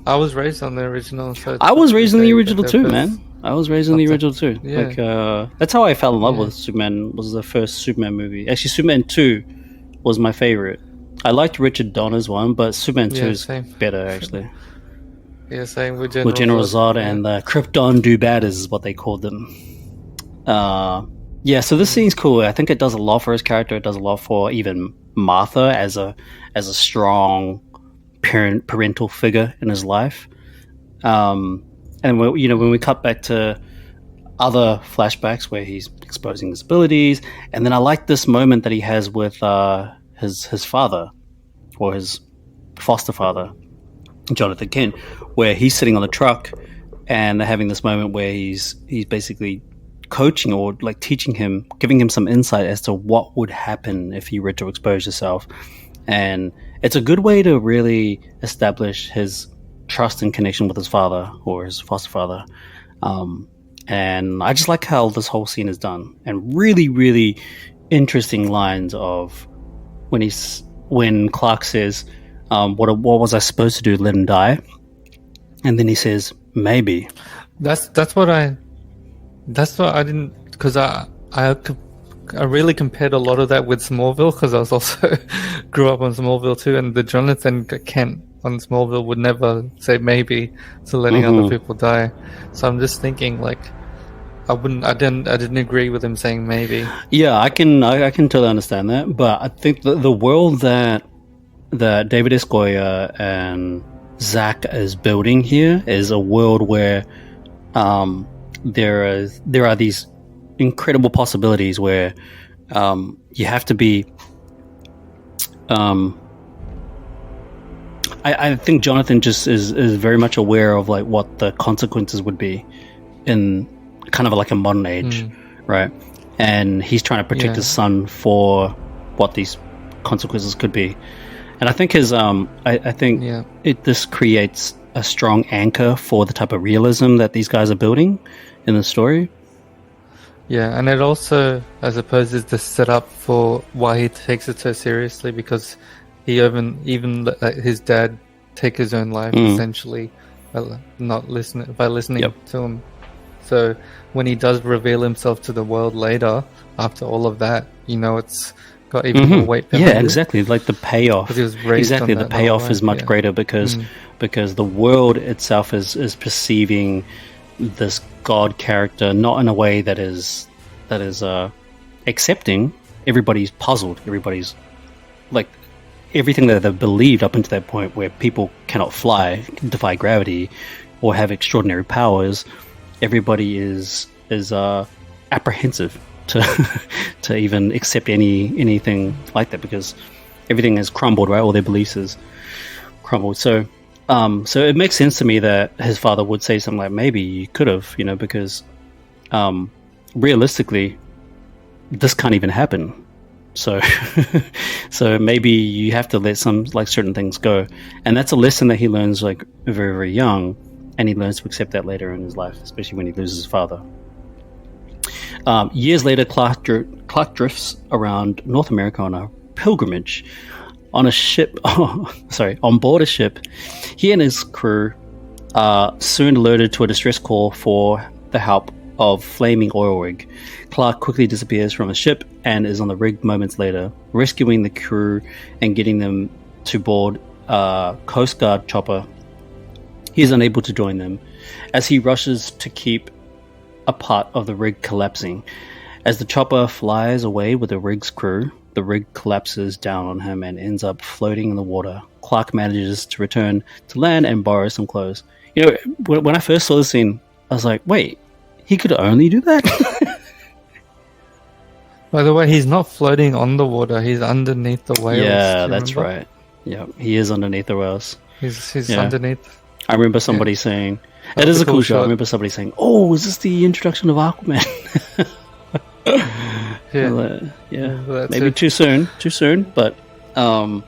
I was raised on the original. So I was raised on the original too, man. I was raised on the original too. Yeah. Like, that's how I fell in love with Superman. Was the first Superman movie. Actually, Superman 2 was my favorite. I liked Richard Donner's one, but Superman 2 is better, actually. Yeah, same with General Zod and the Krypton do-badders is what they called them. Yeah, so this scene's cool. I think it does a lot for his character. It does a lot for even Martha as a strong parental figure in his life. And when we cut back to other flashbacks where he's exposing his abilities, and then I like this moment that he has with his father, or his foster father, Jonathan Kent, where he's sitting on the truck and they're having this moment where he's basically coaching or like teaching him, giving him some insight as to what would happen if he were to expose himself. And it's a good way to really establish his trust and connection with his father or his foster father. And I just like how this whole scene is done, and really, really interesting lines of when Clark says, what was I supposed to do? Let him die? And then he says, maybe. That's what I didn't, because I really compared a lot of that with Smallville, because I was also grew up on Smallville too, and the Jonathan Kent on Smallville would never say maybe to letting other people die. So I'm just thinking, like, I didn't agree with him saying maybe. Yeah, I can totally understand that, but I think the world that David S. Goyer and Zach is building here is a world where there are these incredible possibilities where you have to be. I think Jonathan just is very much aware of like what the consequences would be in kind of like a modern age, right? And he's trying to protect his son for what these consequences could be. And I think this creates a strong anchor for the type of realism that these guys are building in the story. Yeah, and it also, I suppose, is the setup for why he takes it so seriously, because he even let his dad take his own life essentially by listening to him. So when he does reveal himself to the world later, after all of that, it's got even more weight behind it. Yeah, exactly. Like the payoff. He was raised exactly, on the that payoff is much yeah. greater because the world itself is perceiving this God character not in a way that is accepting. Everybody's puzzled. Everybody's like everything that they've believed up until that point, where people cannot fly, defy gravity, or have extraordinary powers. Everybody is apprehensive to even accept anything like that, because everything has crumbled, right? All their beliefs is crumbled. So it makes sense to me that his father would say something like, maybe you could have, because realistically, this can't even happen. So so maybe you have to let some like certain things go. And that's a lesson that he learns like very, very young, and he learns to accept that later in his life, especially when he loses his father. Years later, Clark drifts around North America on a pilgrimage on a ship. On board a ship. He and his crew are soon alerted to a distress call for the help of flaming oil rig. Clark quickly disappears from the ship and is on the rig moments later, rescuing the crew and getting them to board a Coast Guard chopper. He is unable to join them as he rushes to keep a part of the rig collapsing. As the chopper flies away with the rig's crew, the rig collapses down on him and ends up floating in the water. Clark manages to return to land and borrow some clothes. When I first saw the scene, I was like, wait, he could only do that? By the way, he's not floating on the water, he's underneath the whales. Yeah, that's right. Yeah, he is underneath the whales. He's underneath. I remember somebody saying, it is a cool shot. I remember somebody saying, oh, is this the introduction of Aquaman? Yeah. Maybe too soon, but I'm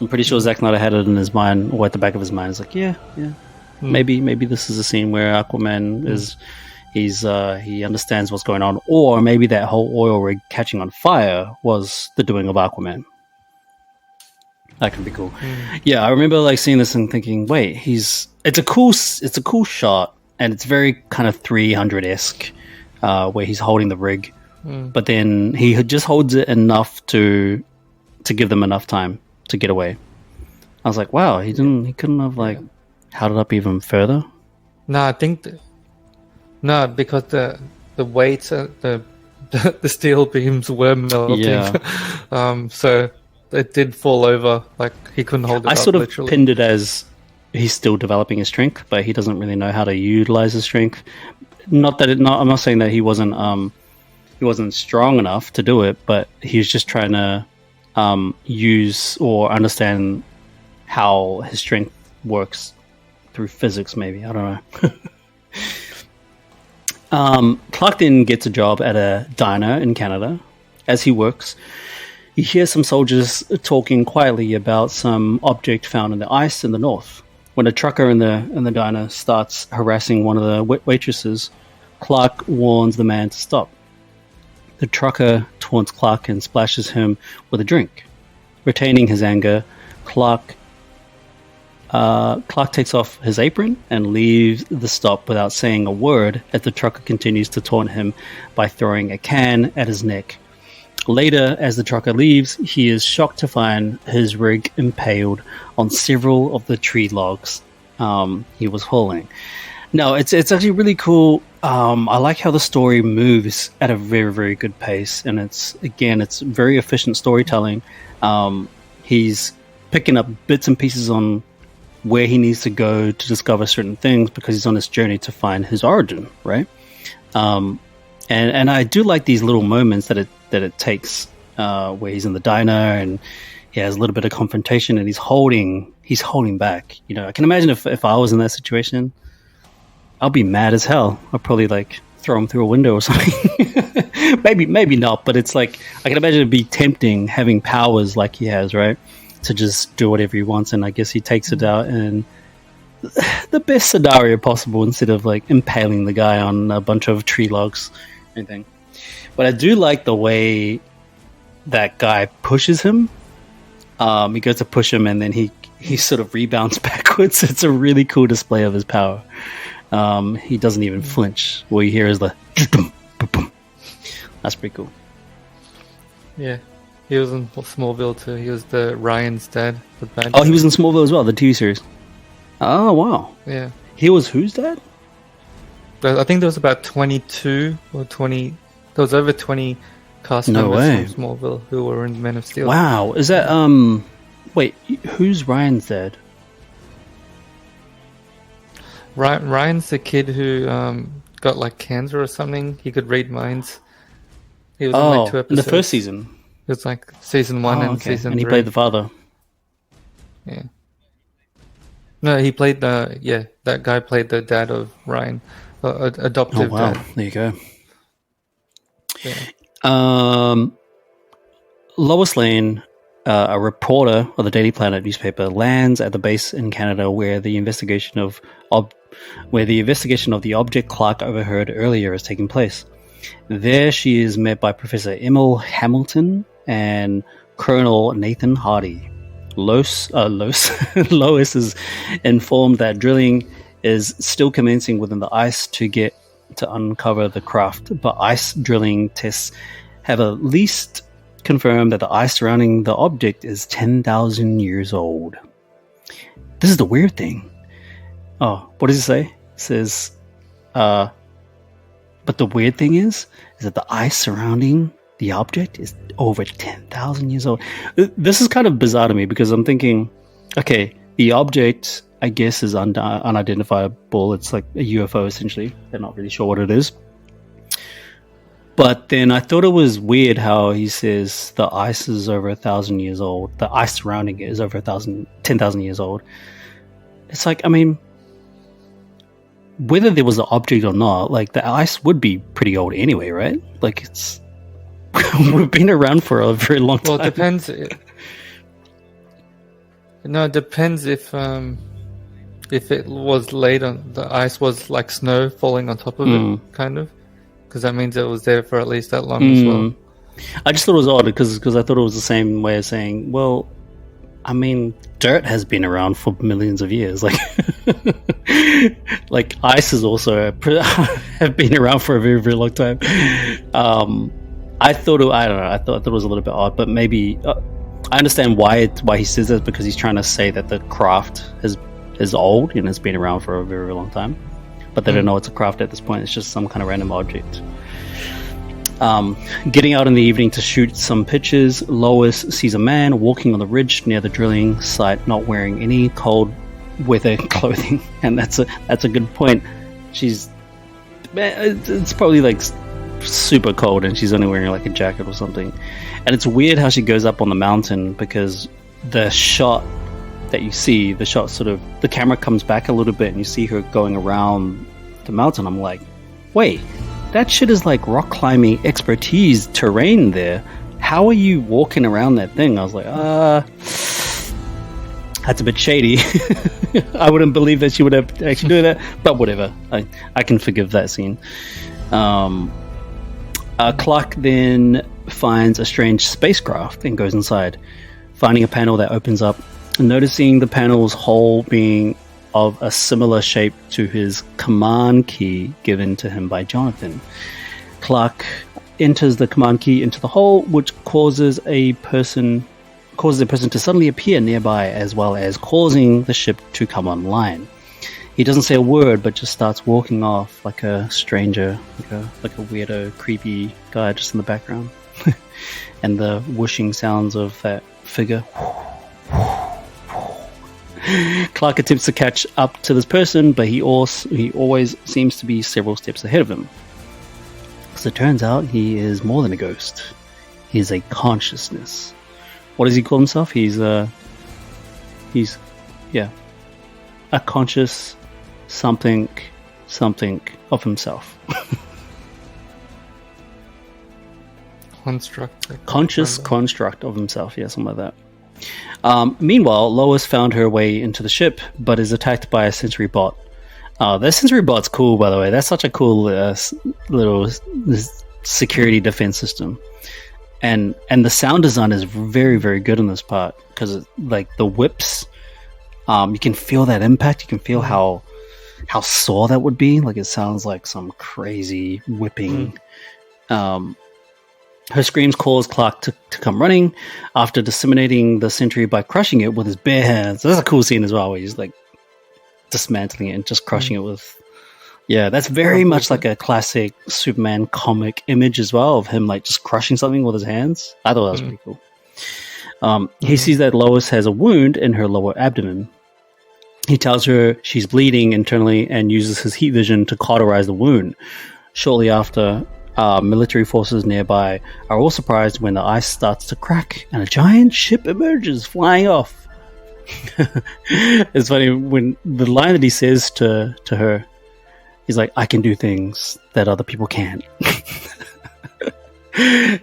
pretty sure Zack Snyder had it in his mind, or at the back of his mind. It's like, maybe this is a scene where Aquaman is, he understands what's going on, or maybe that whole oil rig catching on fire was the doing of Aquaman. That could be cool. Yeah, I remember like seeing this and thinking, wait, it's a cool shot, and it's very kind of 300-esque, where he's holding the rig, but then he just holds it enough to give them enough time to get away. I was like, wow, he couldn't have like held it up even further. No, I think because the weight, the steel beams were melting. Yeah. So it did fall over. Like he couldn't hold it up. I sort of literally pinned it as he's still developing his strength, but he doesn't really know how to utilize his strength. I'm not saying that he wasn't strong enough to do it, but he was just trying to use or understand how his strength works through physics. Maybe, I don't know. Clark then gets a job at a diner in Canada. As he works, he hears some soldiers talking quietly about some object found in the ice in the north. When a trucker in the diner starts harassing one of the waitresses, Clark warns the man to stop. The trucker taunts Clark and splashes him with a drink. Retaining his anger, Clark takes off his apron and leaves the stop without saying a word as the trucker continues to taunt him by throwing a can at his neck. Later, as the trucker leaves, he is shocked to find his rig impaled on several of the tree logs he was hauling. No, it's actually really cool. I like how the story moves at a very, very good pace, and it's very efficient storytelling. He's picking up bits and pieces on where he needs to go to discover certain things because he's on this journey to find his origin, right? And I do like these little moments that it takes where he's in the diner and he has a little bit of confrontation and he's holding back. You know, I can imagine if I was in that situation, I'll be mad as hell. I'll probably like throw him through a window or something. maybe not, but it's like I can imagine it'd be tempting having powers like he has, right? To just do whatever he wants, and I guess he takes it out in the best scenario possible instead of like impaling the guy on a bunch of tree logs or anything. But I do like the way that guy pushes him. He goes to push him and then he sort of rebounds backwards. It's a really cool display of his power. He doesn't even flinch. What you hear is the that's pretty cool. Yeah. He was in Smallville too. He was the Ryan's dad. Oh, he was in Smallville as well, the TV series. Oh, wow. Yeah. He was whose dad? I think there was about 22 or 20. There was over 20 cast members from Smallville who were in Men of Steel. Wow. Is that, wait, who's Ryan's dad? Ryan's the kid who got like cancer or something. He could read minds. He was in like 2 episodes. In the first season? It was like season 1 and season 3. And he played the father. Yeah. No, he played that guy played the dad of Ryan, adoptive dad. There you go. Yeah. Lois Lane, a reporter of the Daily Planet newspaper, lands at the base in Canada where the investigation of the object Clark overheard earlier is taking place. There she is met by Professor Emil Hamilton and Colonel Nathan Hardy. Lois is informed that drilling is still commencing within the ice to uncover the craft, but ice drilling tests have at least confirmed that the ice surrounding the object is 10,000 years old. This is the weird thing. Oh, what does it say? It says, but the weird thing is that the ice surrounding the object is over 10,000 years old. This is kind of bizarre to me because I'm thinking, okay, the object, I guess, is unidentifiable. It's like a UFO, essentially. They're not really sure what it is. But then I thought it was weird how he says the ice is over 1,000 years old. The ice surrounding it is over 10,000 years old. It's like, I mean, whether there was an object or not, like the ice would be pretty old anyway, right? Like it's we've been around for a very long time. Well, it depends. No, it depends if it was laid on the ice was like snow falling on top of it, kind of, because that means it was there for at least that long as well. I just thought it was odd because I thought it was the same way of saying, well, I mean, dirt has been around for millions of years. Like ice is also have been around for a very, very long time. I thought it was a little bit odd, but maybe I understand why he says that, because he's trying to say that the craft is old and has been around for a very, very long time. But they don't know it's a craft at this point. It's just some kind of random object. Getting out in the evening to shoot some pictures, Lois sees a man walking on the ridge near the drilling site, not wearing any cold weather clothing, and that's a good point. It's probably like super cold, and she's only wearing like a jacket or something. And it's weird how she goes up on the mountain, because the shot that you see, the camera comes back a little bit, and you see her going around the mountain. I'm like, wait, that shit is like rock climbing expertise terrain there. How are you walking around that thing? I was like, that's a bit shady. I wouldn't believe that she would have actually do that, but whatever. I can forgive that scene. Clark then finds a strange spacecraft and goes inside, finding a panel that opens up, and noticing the panel's hole being of a similar shape to his command key given to him by Jonathan. Clark enters the command key into the hole, which causes a person to suddenly appear nearby, as well as causing the ship to come online. He doesn't say a word, but just starts walking off like a stranger, like a weirdo, creepy guy just in the background. And the whooshing sounds of that figure. Clark attempts to catch up to this person, but he always seems to be several steps ahead of him. So it turns out he is more than a ghost. He is a consciousness. What does he call himself? He's a conscious something of himself. Conscious construct of himself, yeah, something like that. Meanwhile, Lois found her way into the ship, but is attacked by a sensory bot. That sensory bot's cool, by the way. That's such a cool little security defense system. And the sound design is very, very good in this part, because like the whips, you can feel that impact. You can feel how sore that would be. Like it sounds like some crazy whipping. Her screams cause Clark to come running after disseminating the sentry by crushing it with his bare hands. So that's a cool scene as well, where he's like dismantling it and just crushing it with. Yeah, that's very much like a classic Superman comic image as well, of him like just crushing something with his hands. I thought that was pretty cool. He sees that Lois has a wound in her lower abdomen. He tells her she's bleeding internally and uses his heat vision to cauterize the wound. Shortly after, military forces nearby are all surprised when the ice starts to crack and a giant ship emerges flying off. It's funny when the line that he says to her, he's like, I can do things that other people can't. And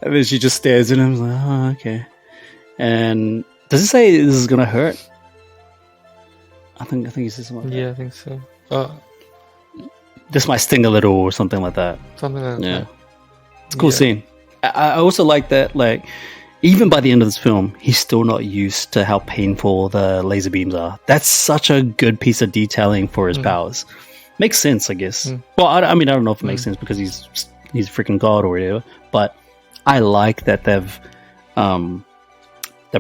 then she just stares at him like, oh, okay. And does it say this is gonna hurt? I think he says something like that. Yeah, I think so. This might sting a little or something like that. Something like that. Yeah. It's a cool scene. I also like that, like, even by the end of this film, he's still not used to how painful the laser beams are. That's such a good piece of detailing for his powers. Makes sense, I guess. Well, I mean, I don't know if it makes sense because he's freaking God or whatever, but I like that they've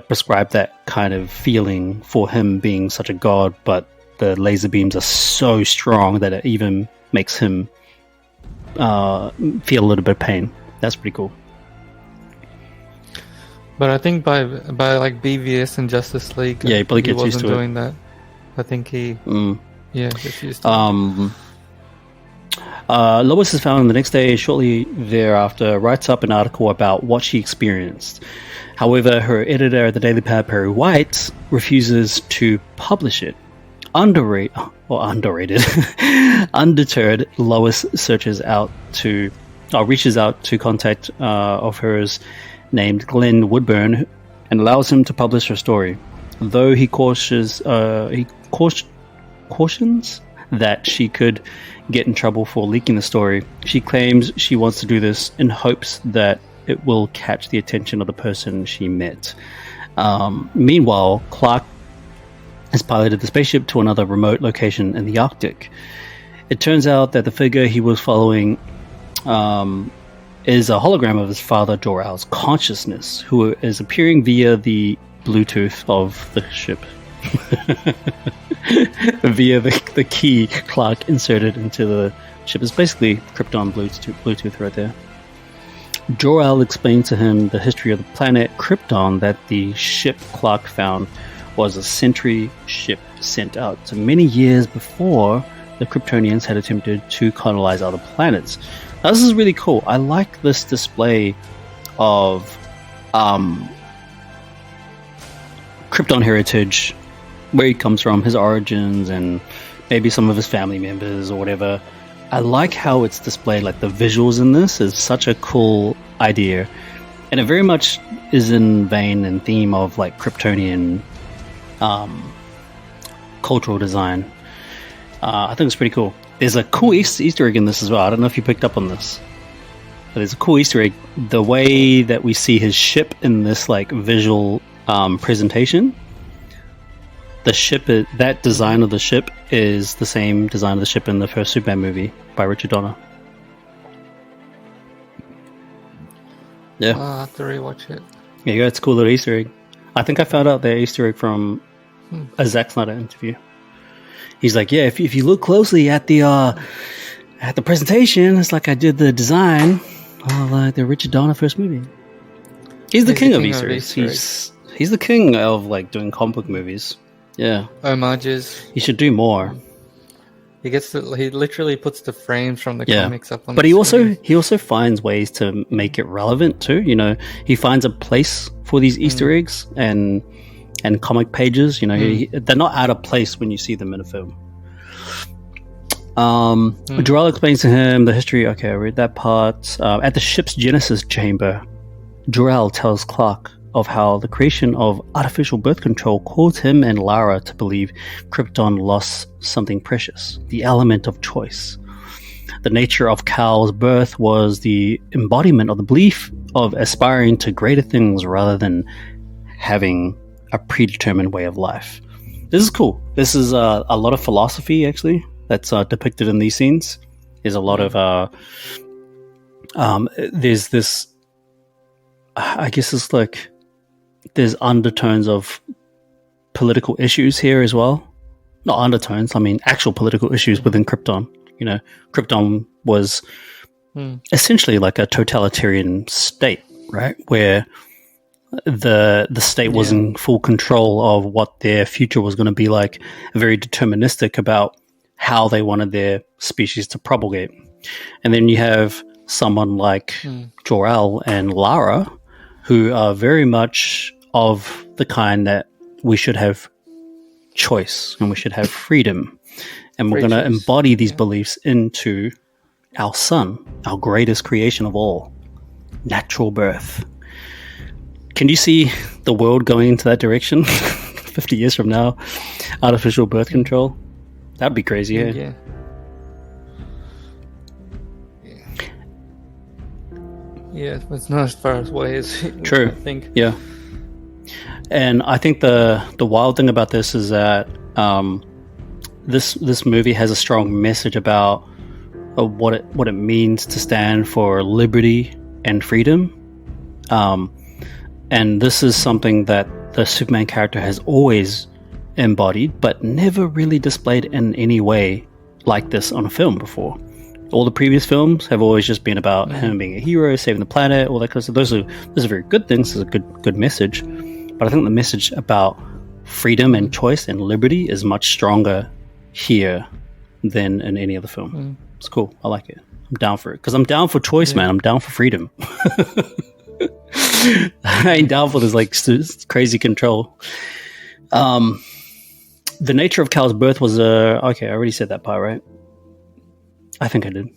prescribed that kind of feeling for him being such a god, but the laser beams are so strong that it even makes him feel a little bit of pain. That's pretty cool. But I think by like BVS and Justice League, yeah, he probably gets used to doing that. I think he gets used to it. Lois is found the next day. Shortly thereafter, writes up an article about what she experienced. However, her editor at the Daily Pad, Perry White, refuses to publish it. Underrated. Undeterred, Lois reaches out to contact of hers named Glenn Woodburn and allows him to publish her story. Though he cautions that she could get in trouble for leaking the story, she claims she wants to do this in hopes that it will catch the attention of the person she met. Meanwhile, Clark has piloted the spaceship to another remote location in the Arctic. It turns out that the figure he was following is a hologram of his father Jor-El's consciousness, who is appearing via the Bluetooth of the ship. Via the key Clark inserted into the ship. Is basically Krypton Bluetooth right there. Jor-El explained to him the history of the planet Krypton, that the ship Clark found was a sentry ship sent out to many years before the Kryptonians had attempted to colonize other planets. Now, this is really cool. I like this display of Krypton heritage, where he comes from, his origins, and maybe some of his family members or whatever. I like how it's displayed. Like the visuals in this is such a cool idea, and it very much is in vein and theme of like Kryptonian cultural design. I think it's pretty cool. There's a cool Easter egg in this as well. I don't know if you picked up on this, but there's a cool Easter egg. The way that we see his ship in this like visual presentation, the ship, that design of the ship is the same design of the ship in the first Superman movie by Richard Donner. Yeah, I'll have to rewatch it. Yeah, it's a cool little Easter egg. I think I found out that Easter egg from a Zack Snyder interview. He's like, yeah, if you look closely at the presentation, it's like I did the design of like the Richard Donner first movie. He's the king of Easter eggs. He's the king of like doing comic book movies. Yeah, homages. He should do more. He literally puts the frames from the comics up on. But he also finds ways to make it relevant too. You know, he finds a place for these Easter eggs and comic pages. You know, they're not out of place when you see them in a film. Jor-El explains to him the history. Okay, I read that part. At the ship's Genesis chamber, Jor-El tells Clark of how the creation of artificial birth control caused him and Lara to believe Krypton lost something precious, the element of choice. The nature of Kal's birth was the embodiment of the belief of aspiring to greater things rather than having a predetermined way of life. This is cool. This is a lot of philosophy, actually, that's depicted in these scenes. There's a lot of... there's this... I guess it's like... There's undertones of political issues here as well. Not undertones, I mean actual political issues within Krypton. You know, Krypton was essentially like a totalitarian state, right? Where the state was in full control of what their future was going to be like, very deterministic about how they wanted their species to propagate. And then you have someone like Jor-El and Lara, who are very much of the kind that we should have choice and we should have freedom. And we're going to embody these beliefs into our son, our greatest creation of all, natural birth. Can you see the world going into that direction 50 years from now? Artificial birth control? That'd be crazy, Yeah. Yeah, it's not as far away as True. I think. Yeah. And I think the wild thing about this is that this movie has a strong message about what it means to stand for liberty and freedom. And this is something that the Superman character has always embodied, but never really displayed in any way like this on a film before. All the previous films have always just been about him being a hero, saving the planet, all that kind of stuff. Those are very good things. It's a good message. But I think the message about freedom and choice and liberty is much stronger here than in any other film. It's cool. I like it. I'm down for it. Because I'm down for choice, man. I'm down for freedom. I ain't down for this like crazy control. The nature of Kal's birth was okay, I already said that part, right? I think I did.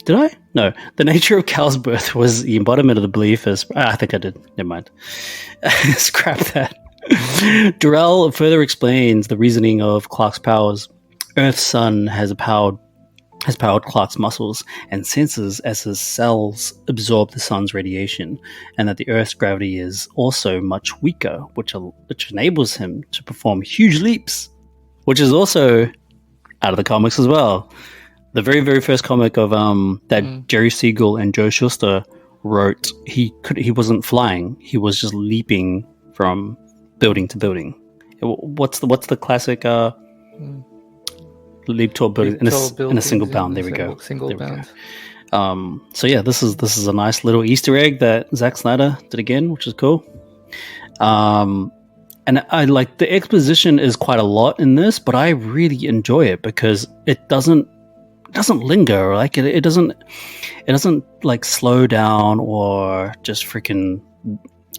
Did I? No. The nature of Kal's birth was the embodiment of the belief as... I think I did. Never mind. Scrap that. Jor-El further explains the reasoning of Clark's powers. Earth's sun has powered Clark's muscles and senses as his cells absorb the sun's radiation, and that the Earth's gravity is also much weaker, which enables him to perform huge leaps, which is also out of the comics as well. The very, very first comic of that Jerry Siegel and Joe Shuster wrote, he wasn't flying; he was just leaping from building to building. What's the classic leap to a building in a single bound? There we go. Single bound. So yeah, this is a nice little Easter egg that Zack Snyder did again, which is cool. And I like the exposition is quite a lot in this, but I really enjoy it because it doesn't linger, like it doesn't like slow down or just freaking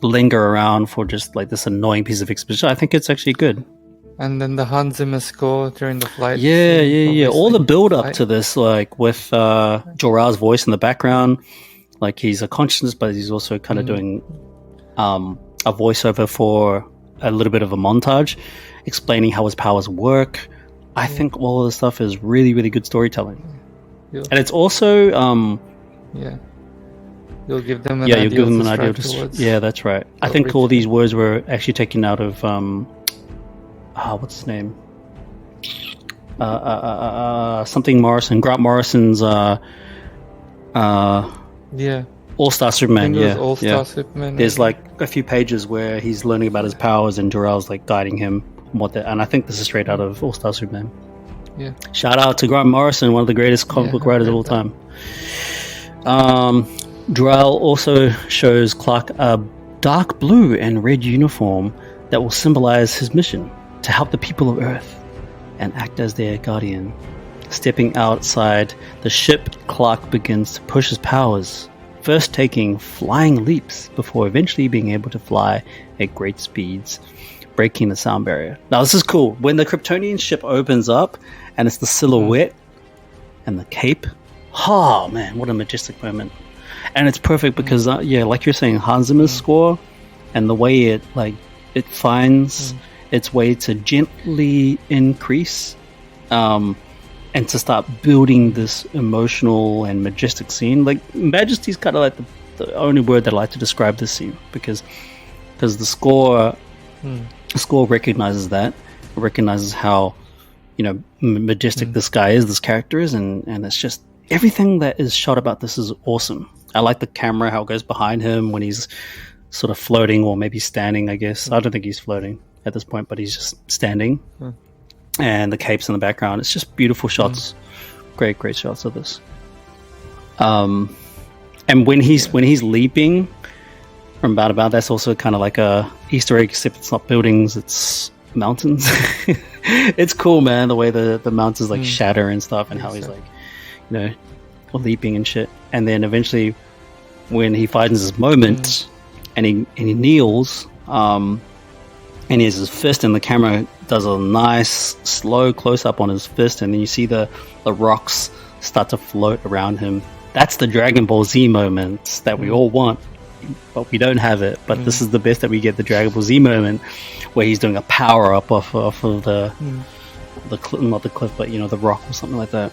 linger around for just like this annoying piece of exposition. I think it's actually good. And then the Hans Zimmer score during the flight. Yeah, scene, yeah. All the obviously. build up to this, like with Jor-El's voice in the background, like he's a consciousness, but he's also kind of doing a voiceover for a little bit of a montage, explaining how his powers work. I think all of this stuff is really, really good storytelling, and it's also you'll give them an you'll give them an idea. towards That's right. I think all these words were actually taken out of what's his name? Something Morrison, Grant Morrison's All-Star Superman. All-Star Superman. There's like a few pages where he's learning about his powers and Jor-El's like guiding him and I think this is straight out of All-Star Superman. Yeah. Shout out to Grant Morrison, one of the greatest comic book writers of all time. Jor-El also shows Clark a dark blue and red uniform that will symbolize his mission to help the people of Earth and act as their guardian. Stepping outside the ship, Clark begins to push his powers, first taking flying leaps before eventually being able to fly at great speeds, breaking the sound barrier. Now this is cool. When the Kryptonian ship opens up and it's the silhouette and the cape, oh man, what a majestic moment. And it's perfect because like you're saying, Hans Zimmer's score and the way it finds its way to gently increase and to start building this emotional and majestic scene. Like majesty's kind of like the only word that I like to describe this scene, because the score recognizes that. It recognizes how majestic this guy is, this character is, and it's just everything that is shot about this is awesome. I like the camera, how it goes behind him when he's sort of floating or maybe standing, I guess. I don't think he's floating at this point, but he's just standing. And the capes in the background. It's just beautiful shots. Great shots of this. And when he's leaping from about, that's also kind of like a Easter egg, except it's not buildings, it's mountains. It's cool, man, the way the mountains like shatter and stuff, and how he's like, leaping and shit. And then eventually when he finds his moment and he kneels, and he has his fist, and the camera does a nice slow close-up on his fist, and then you see the rocks start to float around him. That's the Dragon Ball Z moment that we all want, but we don't have it. But this is the best that we get, the Dragon Ball Z moment, where he's doing a power-up off of the not the cliff, but the rock or something like that.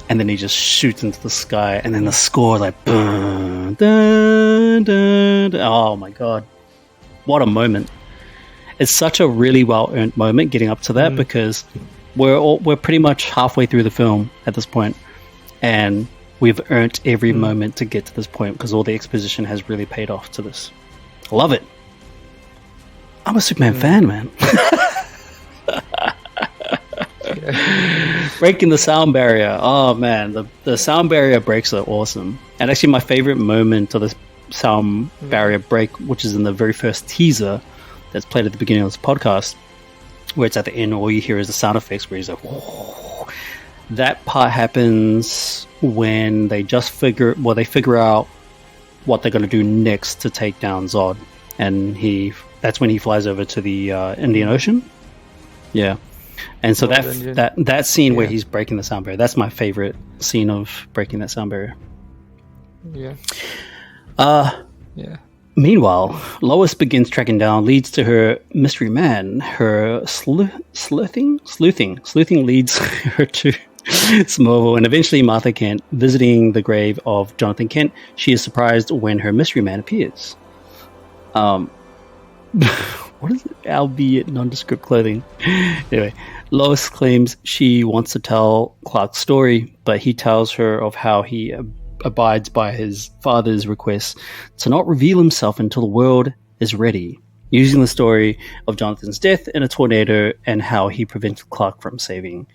And then he just shoots into the sky, and then the score like, dun, dun, dun. Oh my god, what a moment! It's such a really well-earned moment getting up to that, because we're pretty much halfway through the film at this point, and we've earned every moment to get to this point because all the exposition has really paid off to this. I love it. I'm a Superman fan, man. Breaking the sound barrier. Oh man, the sound barrier breaks are awesome. And actually my favorite moment of the sound barrier break, which is in the very first teaser that's played at the beginning of this podcast, where it's at the end, all you hear is the sound effects where he's like, whoa. That part happens when they figure out what they're going to do next to take down Zod, and that's when he flies over to the Indian Ocean. Yeah. And so that scene where he's breaking the sound barrier, that's my favorite scene of breaking that sound barrier. Meanwhile, Lois begins tracking down leads to her mystery man. Her sleuthing leads her to Smallville, and eventually Martha Kent visiting the grave of Jonathan Kent. She is surprised when her mystery man appears. What is it? Albeit nondescript clothing. Anyway, Lois claims she wants to tell Clark's story, but he tells her of how he abides by his father's request to not reveal himself until the world is ready, using the story of Jonathan's death in a tornado and how he prevented Clark from saving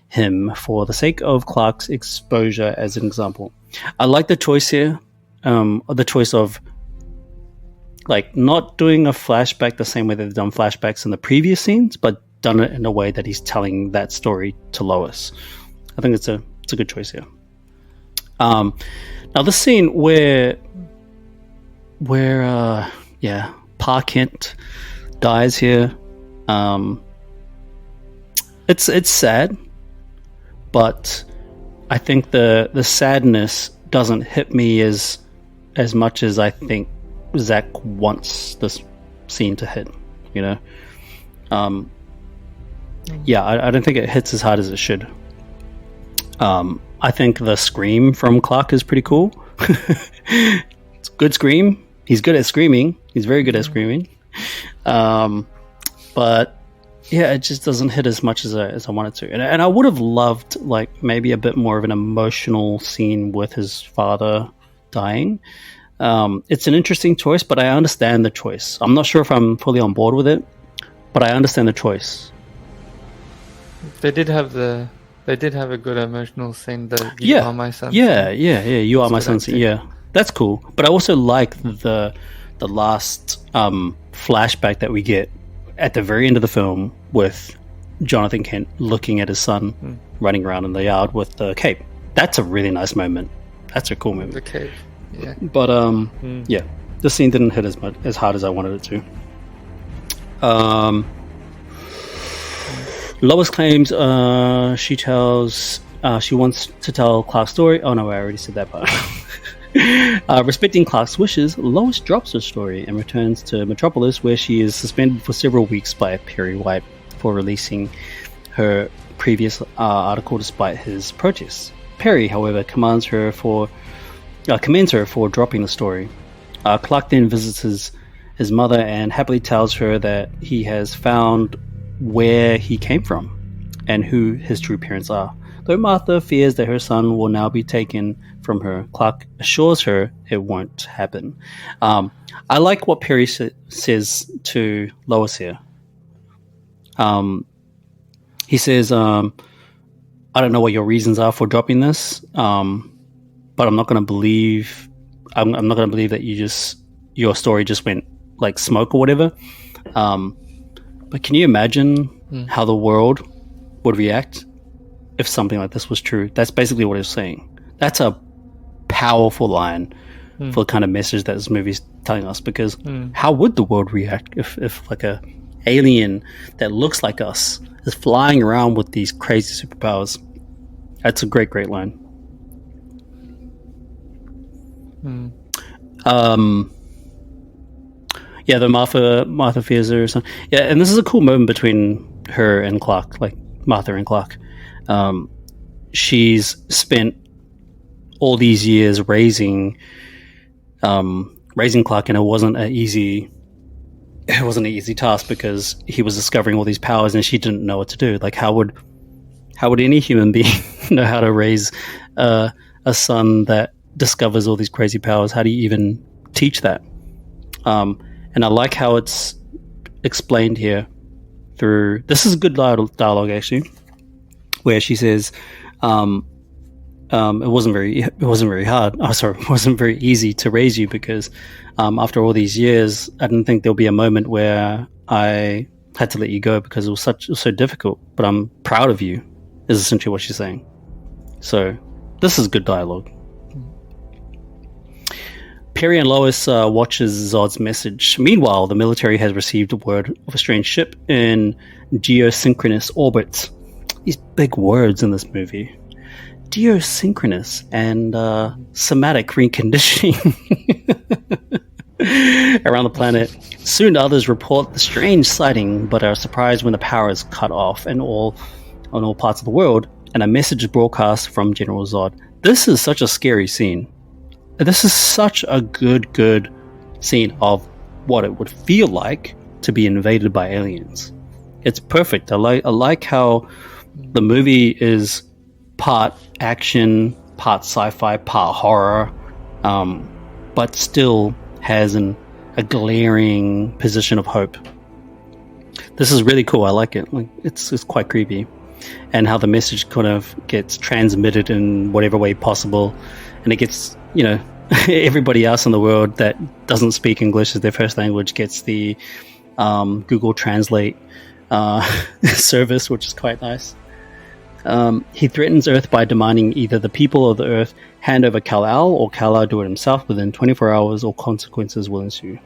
him for the sake of Clark's exposure as an example. I like the choice here, the choice of like not doing a flashback the same way they've done flashbacks in the previous scenes, but done it in a way that he's telling that story to Lois. I think it's a good choice here. Now the scene where Pa Kent dies here, It's sad, but I think the sadness doesn't hit me as much as I think Zach wants this scene to hit. You know, yeah, I don't think it hits as hard as it should. I think the scream from Clark is pretty cool. It's a good scream. He's good at screaming. He's very good at screaming. But yeah, it just doesn't hit as much as I wanted to. And I would have loved like maybe a bit more of an emotional scene with his father dying. It's an interesting choice, but I understand the choice. I'm not sure if I'm fully on board with it, but I understand the choice. They did have a good emotional scene. The "You Are My Son." Yeah. You Are My Son. Yeah, that's cool. But I also like the last flashback that we get at the very end of the film with Jonathan Kent looking at his son running around in the yard with the cape. That's a really nice moment. That's a cool moment. The cape. Yeah. But yeah, the scene didn't hit as hard as I wanted it to. Lois claims she wants to tell Clark's story. Oh no, I already said that part. Respecting Clark's wishes, Lois drops her story and returns to Metropolis, where she is suspended for several weeks by Perry White for releasing her previous article despite his protests. Perry, however, commends her for dropping the story. Clark then visits his mother and happily tells her that he has found where he came from and who his true parents are. Though Martha fears that her son will now be taken from her, Clark assures her it won't happen. I like what Perry says to Lois here. He says, I don't know what your reasons are for dropping this, but I'm not going to believe that your story just went like smoke or whatever. But can you imagine how the world would react if something like this was true? That's basically what he's saying. That's a powerful line for the kind of message that this movie's telling us, because how would the world react if like a alien that looks like us is flying around with these crazy superpowers? That's a great line. Yeah, the Martha fears her. Yeah, and this is a cool moment between her and Clark, like Martha and Clark. She's spent all these years raising Clark, and it wasn't an easy task because he was discovering all these powers, and she didn't know what to do. Like, how would any human being know how to raise a son that discovers all these crazy powers? How do you even teach that? And I like how it's explained here through. This is good dialogue actually, where she says, "It wasn't very hard. Oh, sorry, it wasn't very easy to raise you because after all these years, I didn't think there'll be a moment where I had to let you go because it was so difficult. But I'm proud of you." Is essentially what she's saying. So this is good dialogue. Perry and Lois watches Zod's message. Meanwhile, the military has received word of a strange ship in geosynchronous orbit. These big words in this movie. Geosynchronous and somatic reconditioning around the planet. Soon others report the strange sighting, but are surprised when the power is cut off on all parts of the world, and a message is broadcast from General Zod. This is such a scary scene. This is such a good scene of what it would feel like to be invaded by aliens. It's perfect. I like how the movie is part action, part sci-fi, part horror, but still has a glaring position of hope. This is really cool. I like it. Like it's quite creepy, and how the message kind of gets transmitted in whatever way possible, and it gets, you know, everybody else in the world that doesn't speak English as their first language gets the Google Translate service, which is quite nice. He threatens Earth by demanding either the people of the Earth hand over Kal-El or Kal-El do it himself within 24 hours or consequences will ensue.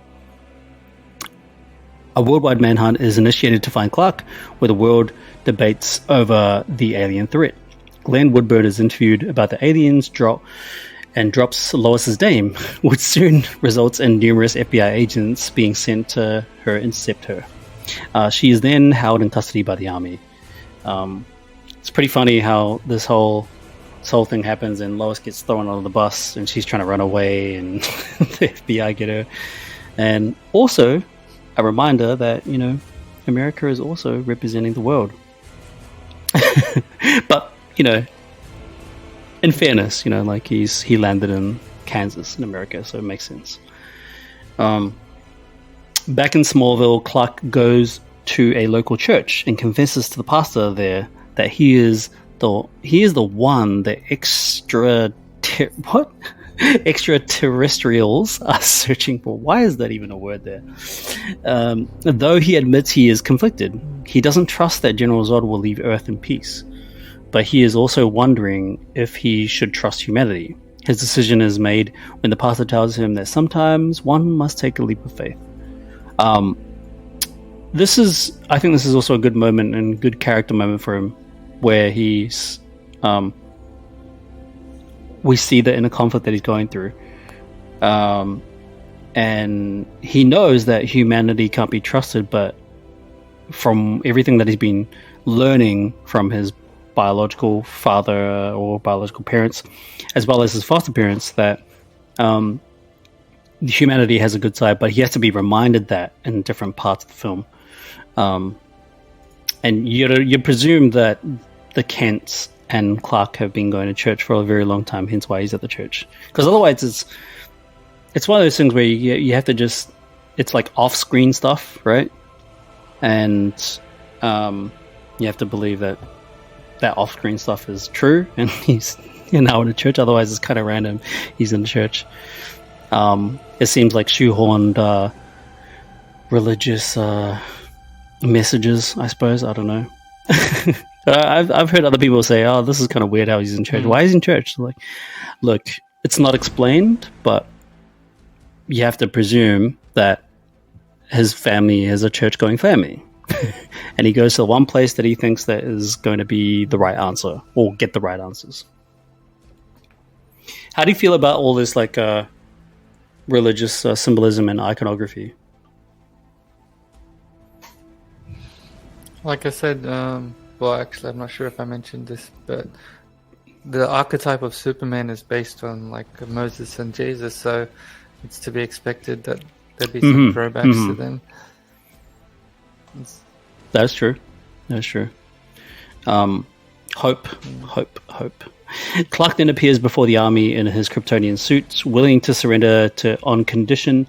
A worldwide manhunt is initiated to find Clark, where the world debates over the alien threat. Glenn Woodburn is interviewed about the aliens drops Lois's name, which soon results in numerous FBI agents being sent to her intercept her. She is then held in custody by the army. It's pretty funny how this whole thing happens, and Lois gets thrown on the bus, and she's trying to run away, and the FBI get her. And also, a reminder that, you know, America is also representing the world. But, you know, in fairness, you know, like he landed in Kansas in America, so it makes sense. Back in Smallville, Clark goes to a local church and confesses to the pastor there that he is the one that extraterrestrials are searching for. Why is that even a word there? Though he admits he is conflicted, he doesn't trust that General Zod will leave Earth in peace. But he is also wondering if he should trust humanity. His decision is made when the pastor tells him that sometimes one must take a leap of faith. I think this is also a good moment and good character moment for him, where he's we see the inner conflict that he's going through, and he knows that humanity can't be trusted, but from everything that he's been learning from his biological father or biological parents, as well as his foster parents, that humanity has a good side, but he has to be reminded that in different parts of the film. And you presume that the Kents and Clark have been going to church for a very long time, hence why he's at the church. Because otherwise it's one of those things where you have to just, it's like off-screen stuff, right? And you have to believe that off-screen stuff is true, and he's now in the church. Otherwise, it's kind of random. He's in the church. It seems like shoehorned religious messages, I suppose. I don't know. I've heard other people say, "Oh, this is kind of weird how he's in church. Why is he in church?" Like, look, it's not explained, but you have to presume that his family is a church-going family. And he goes to the one place that he thinks that is going to be the right answer, or get the right answers. How do you feel about all this, like, religious symbolism and iconography? Like I said, well, actually, I'm not sure if I mentioned this, but the archetype of Superman is based on, like, Moses and Jesus, so it's to be expected that there'd be some throwbacks to them. That's true. Hope. Clark then appears before the army in his Kryptonian suit, willing to surrender on condition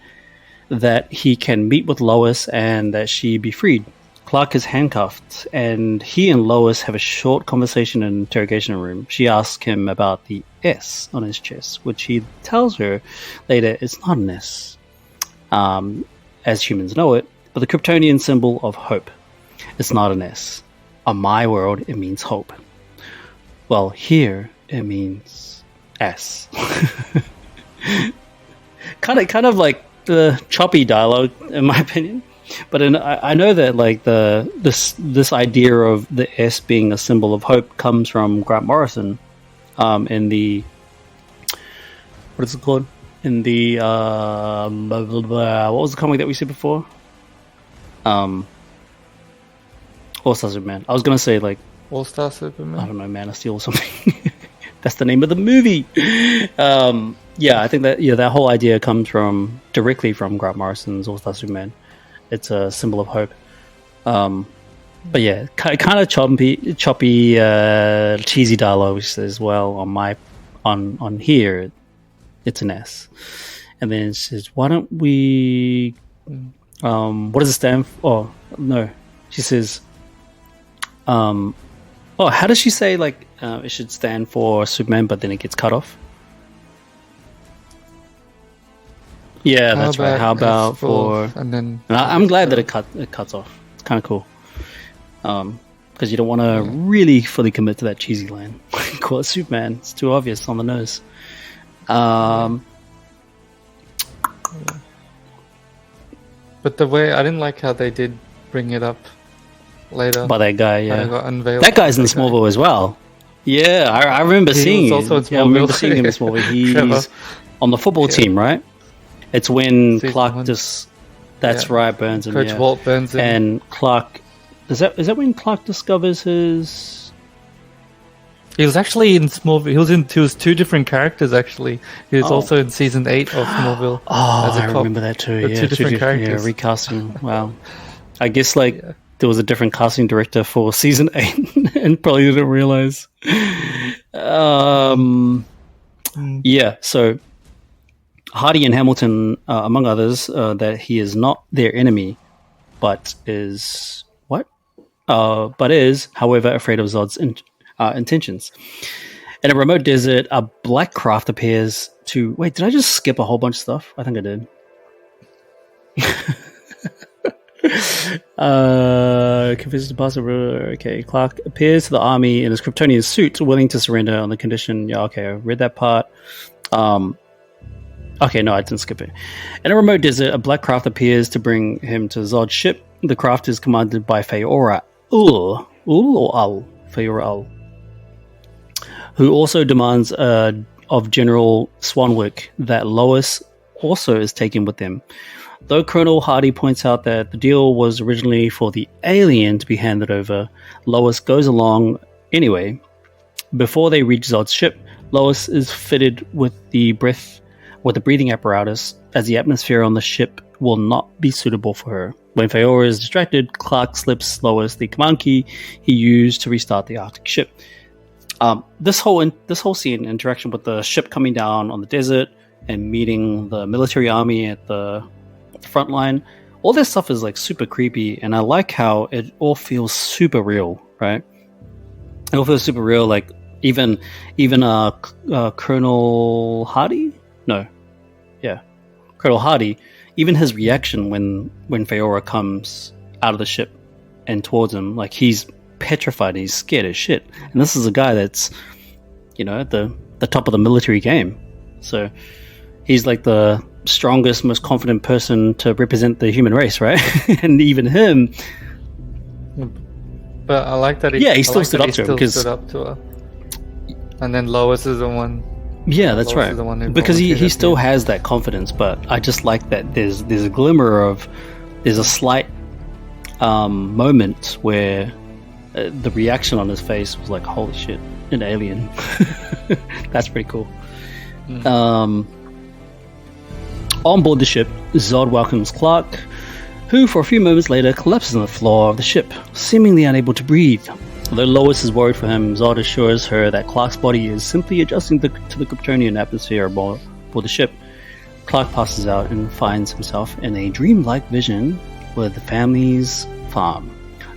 that he can meet with Lois and that she be freed. Clark is handcuffed, and he and Lois have a short conversation in an interrogation room. She asks him about the S on his chest, which he tells her later is not an S, as humans know it, but the Kryptonian symbol of hope. It's not an S. On my world, it means hope. Well, here it means S. kind of like the choppy dialogue, in my opinion. But I know that, like, this idea of the S being a symbol of hope comes from Grant Morrison, in the, what is it called? In the what was the comic that we said before? All-Star Superman. I was gonna say, like, All-Star Superman? I don't know, Man of Steel or something. That's the name of the movie. Yeah, I think that that whole idea comes directly from Grant Morrison's All-Star Superman. It's a symbol of hope. But yeah, kind of choppy, cheesy dialogue as well. On here, it's an S. And then it says, "Why don't we? What does it stand for?" Oh no, she says, "Oh, how does she say, like, it should stand for Superman, but then it gets cut off?" Yeah, that's right. How about for? And then I'm glad that it cuts off. It's kind of cool. Because you don't want to really fully commit to that cheesy line. Call it Superman. It's too obvious on the nose. But But the way I didn't like how they did bring it up later. By that guy, How it yeah. got unveiled. That guy's in That guy. Smallville as well. Yeah, I remember He seeing was also it. in Yeah, I remember Smallville. seeing him in Smallville. Trevor. He's on the football team, right? It's when Season Clark 1. just... That's Yeah. right, burns him, Coach yeah. Walt burns him. And Clark... Is that when Clark discovers his... He was actually in Smallville. He was two different characters, actually. He was Oh. also in season 8 of Smallville. Oh, as a I cop. remember that too. The Yeah, two different characters. Yeah, recasting. Wow. I guess there was a different casting director for season 8 and probably didn't realize. Yeah, so Hardy and Hamilton, among others, that he is not their enemy, but is what? But is, however, afraid of Zod's intentions. In a remote desert, a black craft appears to... Wait, did I just skip a whole bunch of stuff? I think I did. Convinces the boss of... Okay, Clark appears to the army in his Kryptonian suit, willing to surrender on the condition... Yeah, okay, I read that part. Okay, no, I didn't skip it. In a remote desert, a black craft appears to bring him to Zod's ship. The craft is commanded by Feora Ul, Feora Ul, who also demands of General Swanwick that Lois also is taken with them. Though Colonel Hardy points out that the deal was originally for the alien to be handed over, Lois goes along anyway. Before they reach Zod's ship, Lois is fitted with the breathing apparatus, as the atmosphere on the ship will not be suitable for her. When Feora is distracted, Clark slips Lois the command key he used to restart the Arctic ship. This whole scene, interaction with the ship coming down on the desert and meeting the military army at the front line, all this stuff is like super creepy, and I like how it all feels super real, right? It all feels super real, like even Colonel Hardy? No. Yeah. Colonel Hardy, even his reaction when Feora comes out of the ship and towards him, like he's petrified, he's scared as shit. And this is a guy that's, at the top of the military game. So he's like the strongest, most confident person to represent the human race, right? And even him... But I like that he... Yeah, he still stood up to him. Stood up to her. And then Lois is the one... Yeah, that's Lois right. is the one who Because he volunteered still at the has that confidence, but I just like that there's a glimmer of... There's a slight moment where the reaction on his face was like, holy shit, an alien. That's pretty cool. On board the ship, Zod welcomes Clark, who for a few moments later collapses on the floor of the ship, seemingly unable to breathe. Although Lois is worried for him, Zod assures her that Clark's body is simply adjusting to the Kryptonian atmosphere aboard the ship. Clark passes out and finds himself in a dreamlike vision with the family's farm.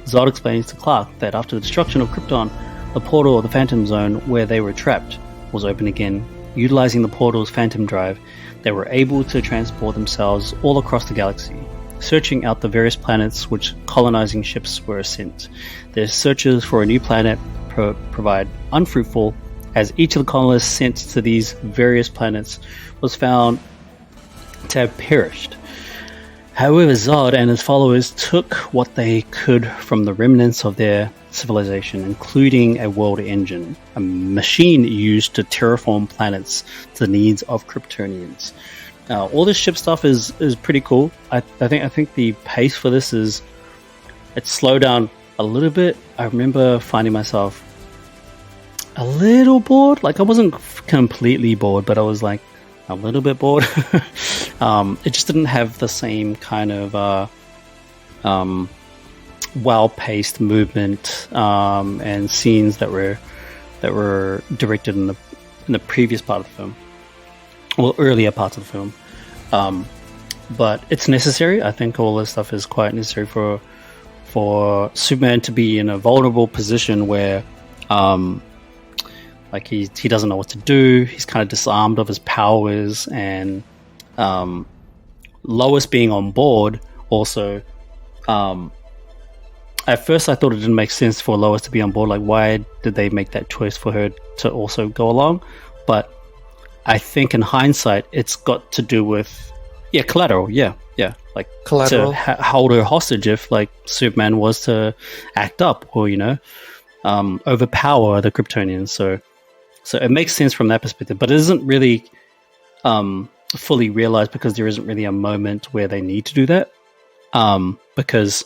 Zod explains to Clark that after the destruction of Krypton, the portal of the Phantom Zone where they were trapped was open again. Utilizing the portal's Phantom Drive, they were able to transport themselves all across the galaxy, searching out the various planets which colonizing ships were sent. Their searches for a new planet provide unfruitful, as each of the colonists sent to these various planets was found to have perished. However, Zod and his followers took what they could from the remnants of their civilization, including a world engine, a machine used to terraform planets to the needs of Kryptonians. All this ship stuff is pretty cool. I think the pace for this it's slowed down a little bit. I remember finding myself a little bored. Like I wasn't completely bored, but I was like a little bit bored. It just didn't have the same kind of well-paced movement and scenes that were directed in the previous part of the film, well, earlier parts of the film. But it's necessary. I think all this stuff is quite necessary for Superman to be in a vulnerable position where like he doesn't know what to do. He's kind of disarmed of his powers, and Lois being on board also. At first I thought it didn't make sense for Lois to be on board. Like, why did they make that choice for her to also go along? But I think in hindsight it's got to do with collateral. Yeah. like Collateral. to hold her hostage if like Superman was to act up or overpower the Kryptonians. So it makes sense from that perspective, but it isn't really fully realized because there isn't really a moment where they need to do that. Because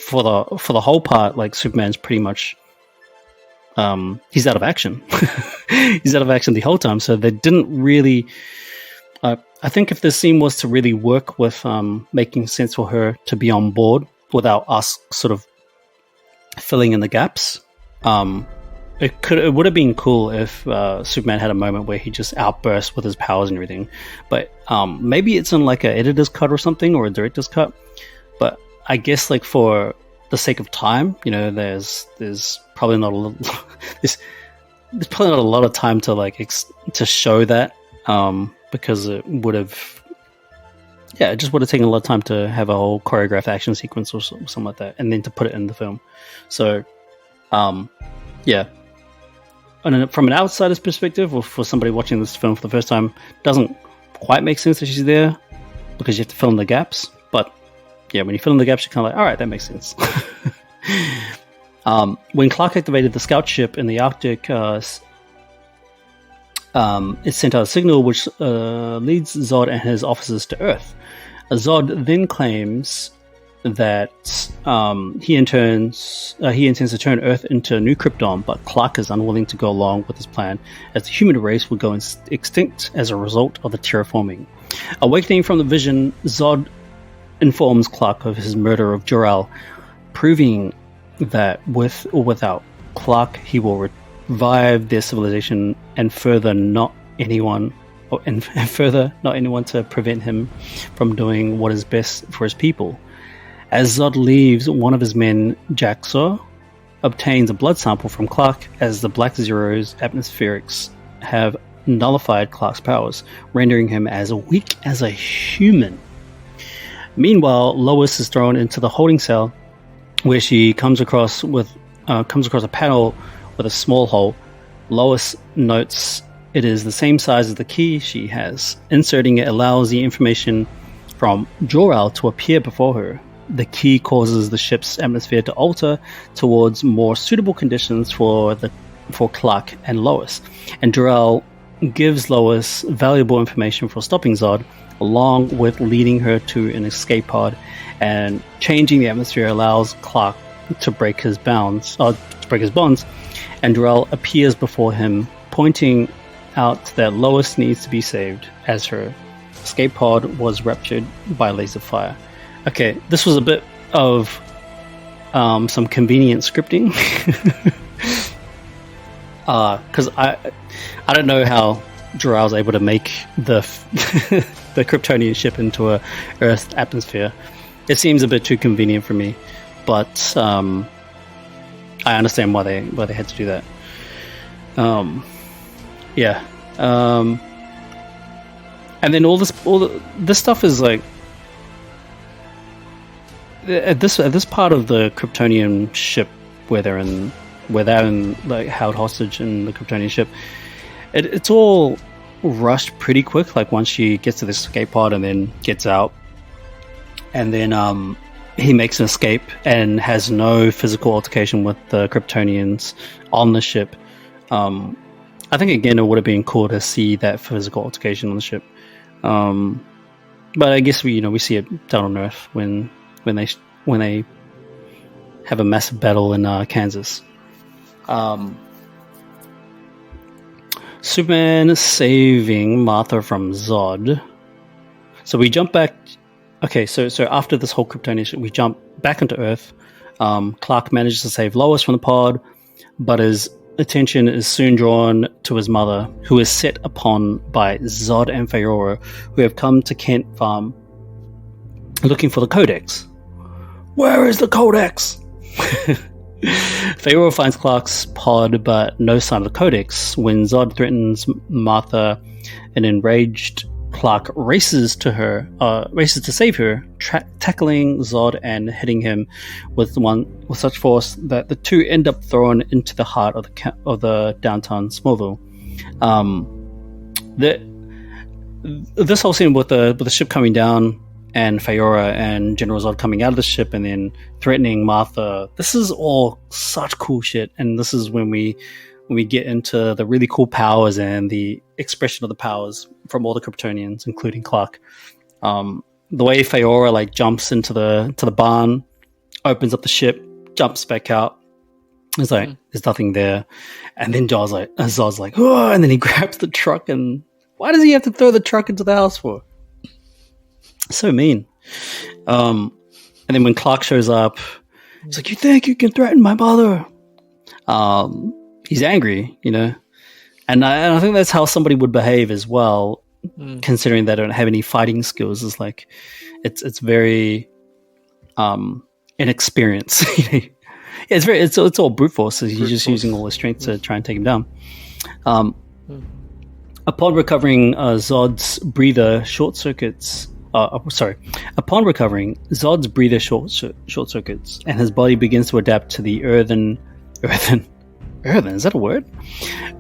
for the whole part, like Superman's pretty much he's out of action. He's out of action the whole time. So they didn't really. I think if this scene was to really work with making sense for her to be on board without us sort of filling in the gaps, it would have been cool if Superman had a moment where he just outbursts with his powers and everything. But maybe it's in like an editor's cut or something, or a director's cut. But I guess like for the sake of time, there's probably not a lot, there's probably not a lot of time to like to show that. Because it would have, it just would have taken a lot of time to have a whole choreographed action sequence or something like that, and then to put it in the film. So, And then from an outsider's perspective, or for somebody watching this film for the first time, doesn't quite make sense that she's there because you have to fill in the gaps. But when you fill in the gaps, you're kind of like, all right, that makes sense. When Clark activated the scout ship in the Arctic, it sent out a signal which leads Zod and his officers to Earth. Zod then claims that he intends to turn Earth into New Krypton, but Clark is unwilling to go along with his plan, as the human race would go extinct as a result of the terraforming. Awakening from the vision, Zod informs Clark of his murder of Jor-El, proving that with or without Clark, he will revive their civilization and further not anyone to prevent him from doing what is best for his people. As Zod leaves, one of his men, Jacksaw, obtains a blood sample from Clark, as the Black Zero's atmospherics have nullified Clark's powers, rendering him as weak as a human. Meanwhile, Lois is thrown into the holding cell, where she comes across a panel with a small hole. Lois notes it is the same size as the key she has. Inserting it allows the information from Jor-El to appear before her. The key causes the ship's atmosphere to alter towards more suitable conditions for Clark and Lois, and Jor-El gives Lois valuable information for stopping Zod, along with leading her to an escape pod. And changing the atmosphere allows Clark to break his bonds, and Jor-El appears before him, pointing out that Lois needs to be saved, as her escape pod was ruptured by laser fire. Okay, this was a bit of some convenient scripting, because I don't know how Jor-El was able to make the the Kryptonian ship into a Earth atmosphere. It seems a bit too convenient for me, but I understand why they had to do that. And then all this stuff is like at this part of the Kryptonian ship where they're in like held hostage in the Kryptonian ship. It's all rushed pretty quick. Like once she gets to the escape pod and then gets out, and then he makes an escape and has no physical altercation with the Kryptonians on the ship. I think again it would have been cool to see that physical altercation on the ship. But I guess we see it down on Earth when they have a massive battle in Kansas. Superman saving Martha from Zod. So we jump back. Okay, so after this whole Kryptonian shit, we jump back into Earth. Clark manages to save Lois from the pod, but his attention is soon drawn to his mother, who is set upon by Zod and Feyora, who have come to Kent Farm looking for the Codex. Where is the Codex? Feyora finds Clark's pod, but no sign of the Codex. When Zod threatens Martha, an enraged Clark races to save her, tackling Zod and hitting him with such force that the two end up thrown into the heart of the downtown Smallville. This whole scene with the ship coming down and Fayora and General Zod coming out of the ship and then threatening Martha. This is all such cool shit, and this is when we get into the really cool powers and the expression of the powers from all the Kryptonians, including Clark. The way Fayora like jumps into the barn, opens up the ship, jumps back out. It's like there's nothing there, and then Zod's like, oh, and then he grabs the truck. And why does he have to throw the truck into the house for? So mean. And then when Clark shows up, he's like, "You think you can threaten my mother?" He's angry, you know, and I think that's how somebody would behave as well, considering they don't have any fighting skills. Is like, it's very inexperienced. It's all brute force. So he's just using all his strength to try and take him down. Upon recovering, Zod's breather short circuits. Upon recovering, Zod's breather short circuits, and his body begins to adapt to the earthen. Is that a word?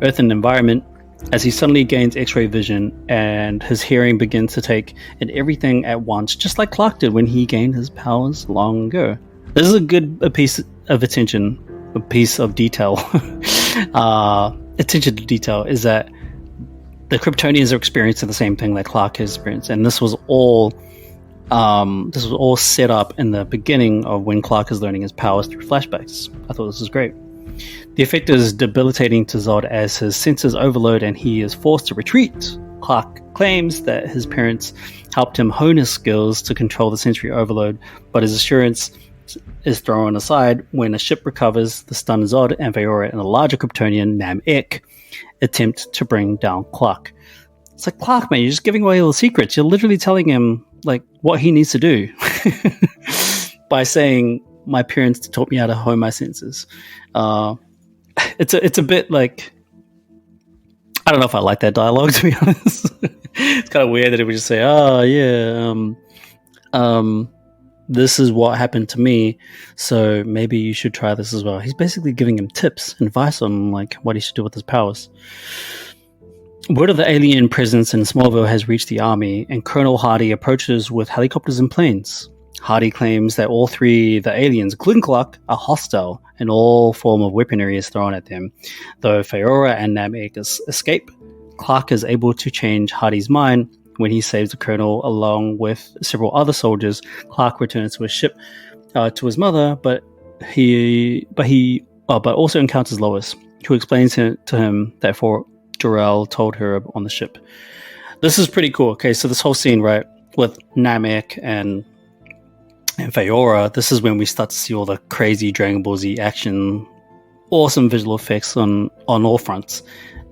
Earthen environment. As he suddenly gains X-ray vision, and his hearing begins to take in everything at once, just like Clark did when he gained his powers long ago. This is a piece of attention, a piece of detail. Attention to detail is that the Kryptonians are experiencing the same thing that Clark has experienced, and this was all set up in the beginning of when Clark is learning his powers through flashbacks. I thought this was great. The effect is debilitating to Zod as his senses overload and he is forced to retreat. Clark claims that his parents helped him hone his skills to control the sensory overload, but his assurance is thrown aside when a ship recovers the stunned Zod and Fayora and a larger Kryptonian, Nam-Ek, attempt to bring down Clark. It's like, Clark, man, you're just giving away all the secrets. You're literally telling him like what he needs to do by saying, my parents taught me how to hone my senses. It's a bit like, I don't know if I like that dialogue, to be honest. It's kind of weird that it would just say, oh yeah, this is what happened to me, so maybe you should try this as well. He's basically giving him tips, advice on like what he should do with his powers. Word of the alien presence in Smallville has reached the army, and Colonel Hardy approaches with helicopters and planes. Hardy claims that all three the aliens, including Clark, are hostile, and all form of weaponry is thrown at them. Though Fayora and Nam-Ek escape, Clark is able to change Hardy's mind when he saves the colonel along with several other soldiers. Clark returns to his ship to his mother, but also encounters Lois, who explains to him that Jor-El told her on the ship. This is pretty cool. Okay, so this whole scene, right, with Nam-Ek and Fayora, this is when we start to see all the crazy Dragon Ball Z action, awesome visual effects on all fronts.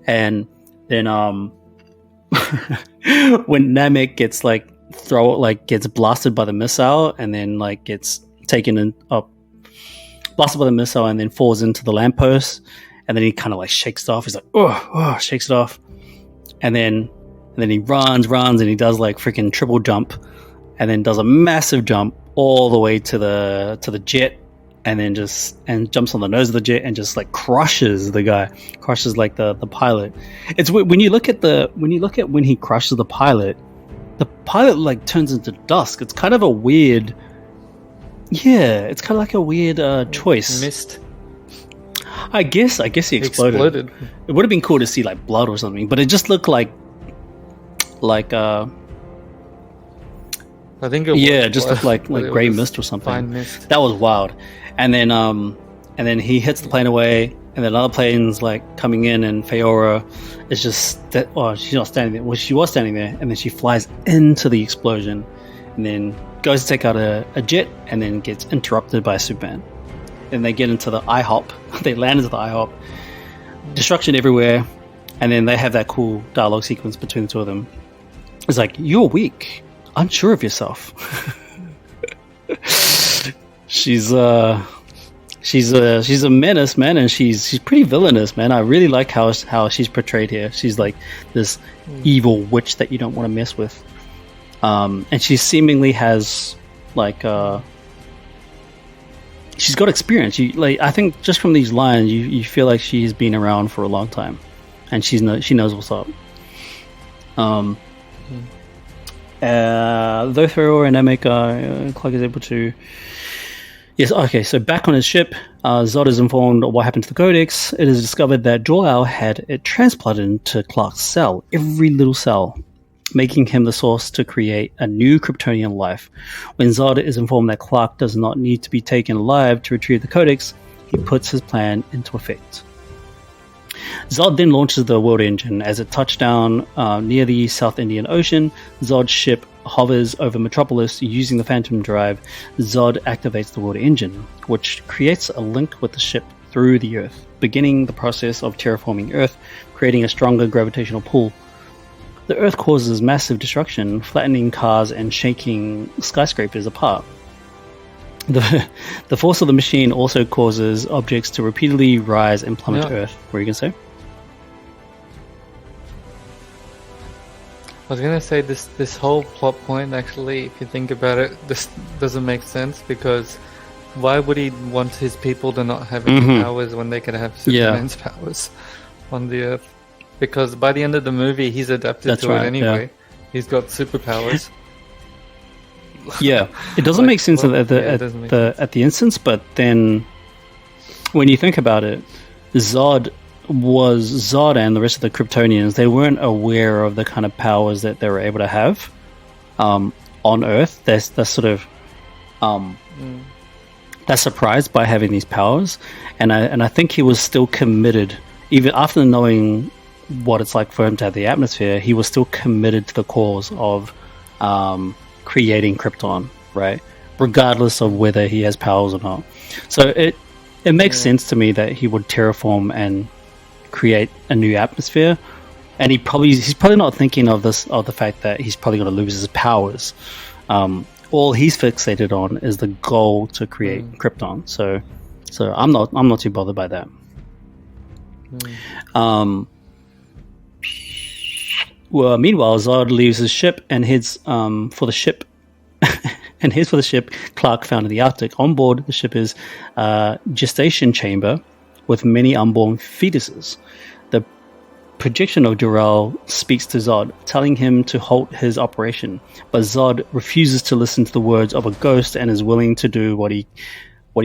And then when Namek gets gets blasted by the missile and then like gets taken up, blasted by the missile and then falls into the lamppost, and then he kind of like shakes it off. He's like, shakes it off, and then he runs and he does like freaking triple jump, and then does a massive jump all the way to the jet, and then jumps on the nose of the jet and just like crushes like the pilot. It's when you look at when he crushes the pilot like turns into dust. It's kind of a weird, it's kind of like a weird choice. Mist. I guess he exploded. It would have been cool to see like blood or something, but it just looked like I think it just looked like gray mist or something. Fine mist. That was wild. And then he hits the plane away, and then other planes like coming in, and Fayora is just she's not standing there. Well, she was standing there, and then she flies into the explosion, and then goes to take out a jet, and then gets interrupted by Superman. Then they get into the IHOP. They land into the IHOP. Destruction everywhere, and then they have that cool dialogue sequence between the two of them. It's like, you're weak, unsure of yourself. She's a menace, man, and she's pretty villainous, man. I really like how she's portrayed here. She's like this evil witch that you don't want to mess with. And she seemingly has like she's got experience. I think just from these lines, you feel like she's been around for a long time, and she knows what's up. Though thorough and Namek, Clark is able to... Yes, okay, so back on his ship, Zod is informed of what happened to the Codex. It is discovered that Jor-El had it transplanted into Clark's cell, every little cell, making him the source to create a new Kryptonian life. When Zod is informed that Clark does not need to be taken alive to retrieve the Codex, he puts his plan into effect. Zod then launches the world engine. As it touched down near the South Indian Ocean, Zod's ship hovers over Metropolis using the Phantom Drive. Zod activates the world engine, which creates a link with the ship through the Earth, beginning the process of terraforming Earth, creating a stronger gravitational pull. The Earth causes massive destruction, flattening cars and shaking skyscrapers apart. The force of the machine also causes objects to repeatedly rise and plummet to Earth. What are you going to say? I was going to say this whole plot point, actually, if you think about it, this doesn't make sense, because why would he want his people to not have any powers when they could have Superman's powers on the Earth? Because by the end of the movie, he's adapted to it anyway. Yeah. He's got superpowers. Yeah, it doesn't make sense at the instance, but then when you think about it, Zod and the rest of the Kryptonians, they weren't aware of the kind of powers that they were able to have on Earth. They're sort of they're surprised by having these powers, and I think he was still committed, even after knowing what it's like for him to have the atmosphere. He was still committed to the cause of creating Krypton, right? Regardless of whether he has powers or not. So it makes sense to me that he would terraform and create a new atmosphere, and he's probably not thinking of the fact that he's probably going to lose his powers. All he's fixated on is the goal to create Krypton. So I'm not too bothered by that. Well, meanwhile, Zod leaves his ship and heads for the ship. Clark found in the Arctic. On board the ship is a gestation chamber with many unborn fetuses. The projection of Jor-El speaks to Zod, telling him to halt his operation. But Zod refuses to listen to the words of a ghost and is willing to do what he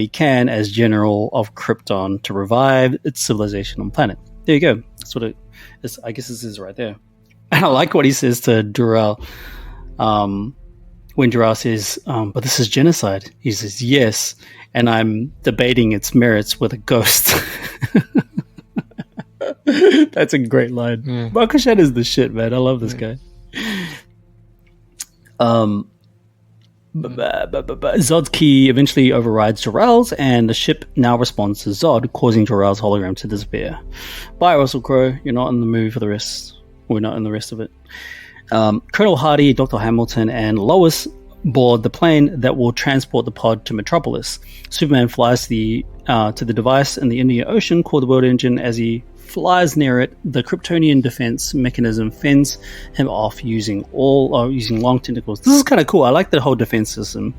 can as general of Krypton to revive its civilization on planet. There you go. That's what it is. I guess this is right there. And I like what he says to Jor-El. When Jor-El says, but this is genocide. He says, yes, and I'm debating its merits with a ghost. That's a great line. Yeah. Michael Shannon's the shit, man. I love this guy. Zod's key eventually overrides Jor-El's, and the ship now responds to Zod, causing Jor-El's hologram to disappear. Bye, Russell Crowe. You're not in the movie for the rest. We're not in the rest of it. Colonel Hardy, Dr. Hamilton, and Lois board the plane that will transport the pod to Metropolis. Superman flies to the device in the Indian Ocean called the World Engine. As he flies near it, the Kryptonian defense mechanism fends him off using long tentacles. This is kind of cool. I like the whole defense system,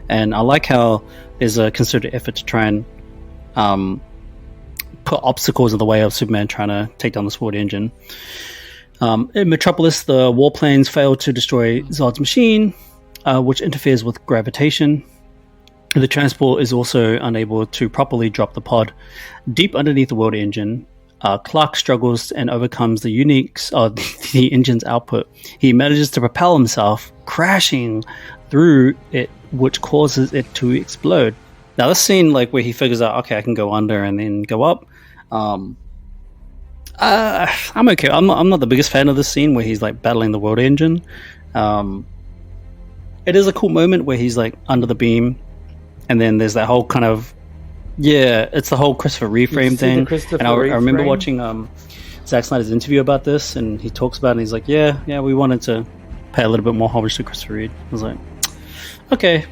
and I like how there's a concerted effort to try and put obstacles in the way of Superman trying to take down this World Engine. In Metropolis, the warplanes fail to destroy Zod's machine, which interferes with gravitation. The transport is also unable to properly drop the pod. Deep underneath the World Engine, Clark struggles and overcomes the the engine's output. He manages to propel himself, crashing through it, which causes it to explode. Now, this scene, like where he figures out, okay, I can go under and then go up. I'm okay. I'm not the biggest fan of this scene where he's like battling the World Engine. It is a cool moment where he's like under the beam, and then there's that whole kind of it's the whole Christopher Reeve frame thing. And I remember watching Zack Snyder's interview about this, and he talks about it, and he's like, yeah, we wanted to pay a little bit more homage to Christopher Reeve. I was like, okay,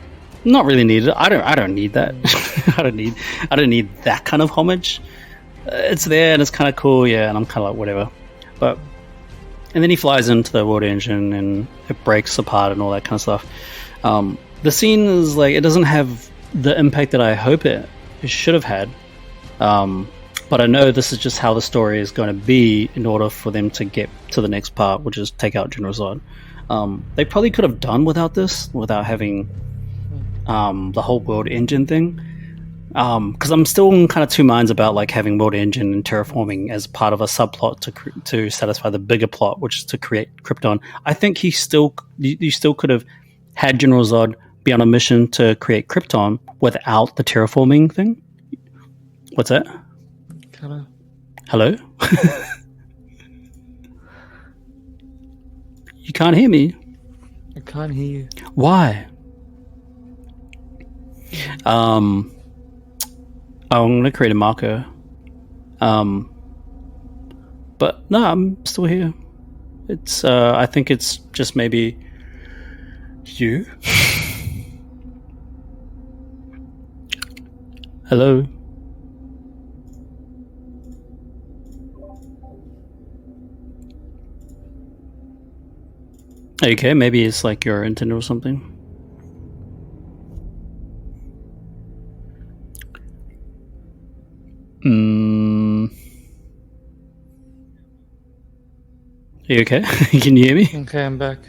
not really needed. I don't need that. I don't need that kind of homage. It's there and it's kind of cool, and I'm kind of like whatever. And then he flies into the World Engine and it breaks apart and all that kind of stuff. The scene is like, it doesn't have the impact that I hope it should have had. But I know this is just how the story is going to be in order for them to get to the next part, which is take out General Zod. They probably could have done without this, without having the whole world engine thing. Because I'm still in kind of two minds about like having world engine and terraforming as part of a subplot to satisfy the bigger plot, which is to create Krypton. I think you still could have had General Zod be on a mission to create Krypton without the terraforming thing. What's that? Hello? You can't hear me. I can't hear you. Why? I'm gonna create a marker. But no, I'm still here. It's I think it's just maybe you. Hello. Okay, maybe it's like your internet or something. Are you okay? Can you hear me? Okay, I'm back.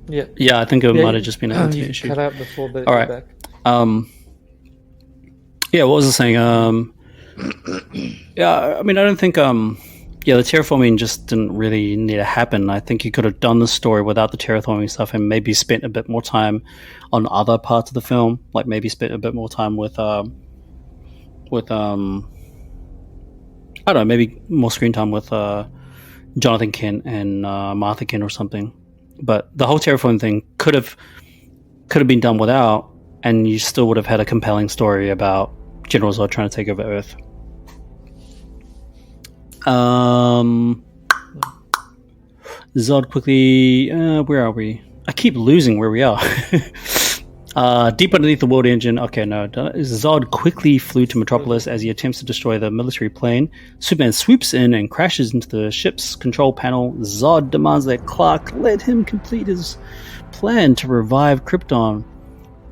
Yeah. Yeah, I think it might have just been an internet you issue. cut out before, but All you're right. back. Yeah, what was I saying? Yeah, I mean, I don't think the terraforming just didn't really need to happen. I think you could have done the story without the terraforming stuff and maybe spent a bit more time on other parts of the film, like maybe spent a bit more time with I don't know, maybe more screen time with Jonathan Kent and Martha Kent or something. But the whole terraforming thing could have been done without, and you still would have had a compelling story about General Zod trying to take over Earth. Zod quickly. Where are we? I keep losing where we are. Deep underneath the world engine. Okay, no. Zod quickly flew to Metropolis as he attempts to destroy the military plane. Superman swoops in and crashes into the ship's control panel. Zod demands that Clark let him complete his plan to revive Krypton.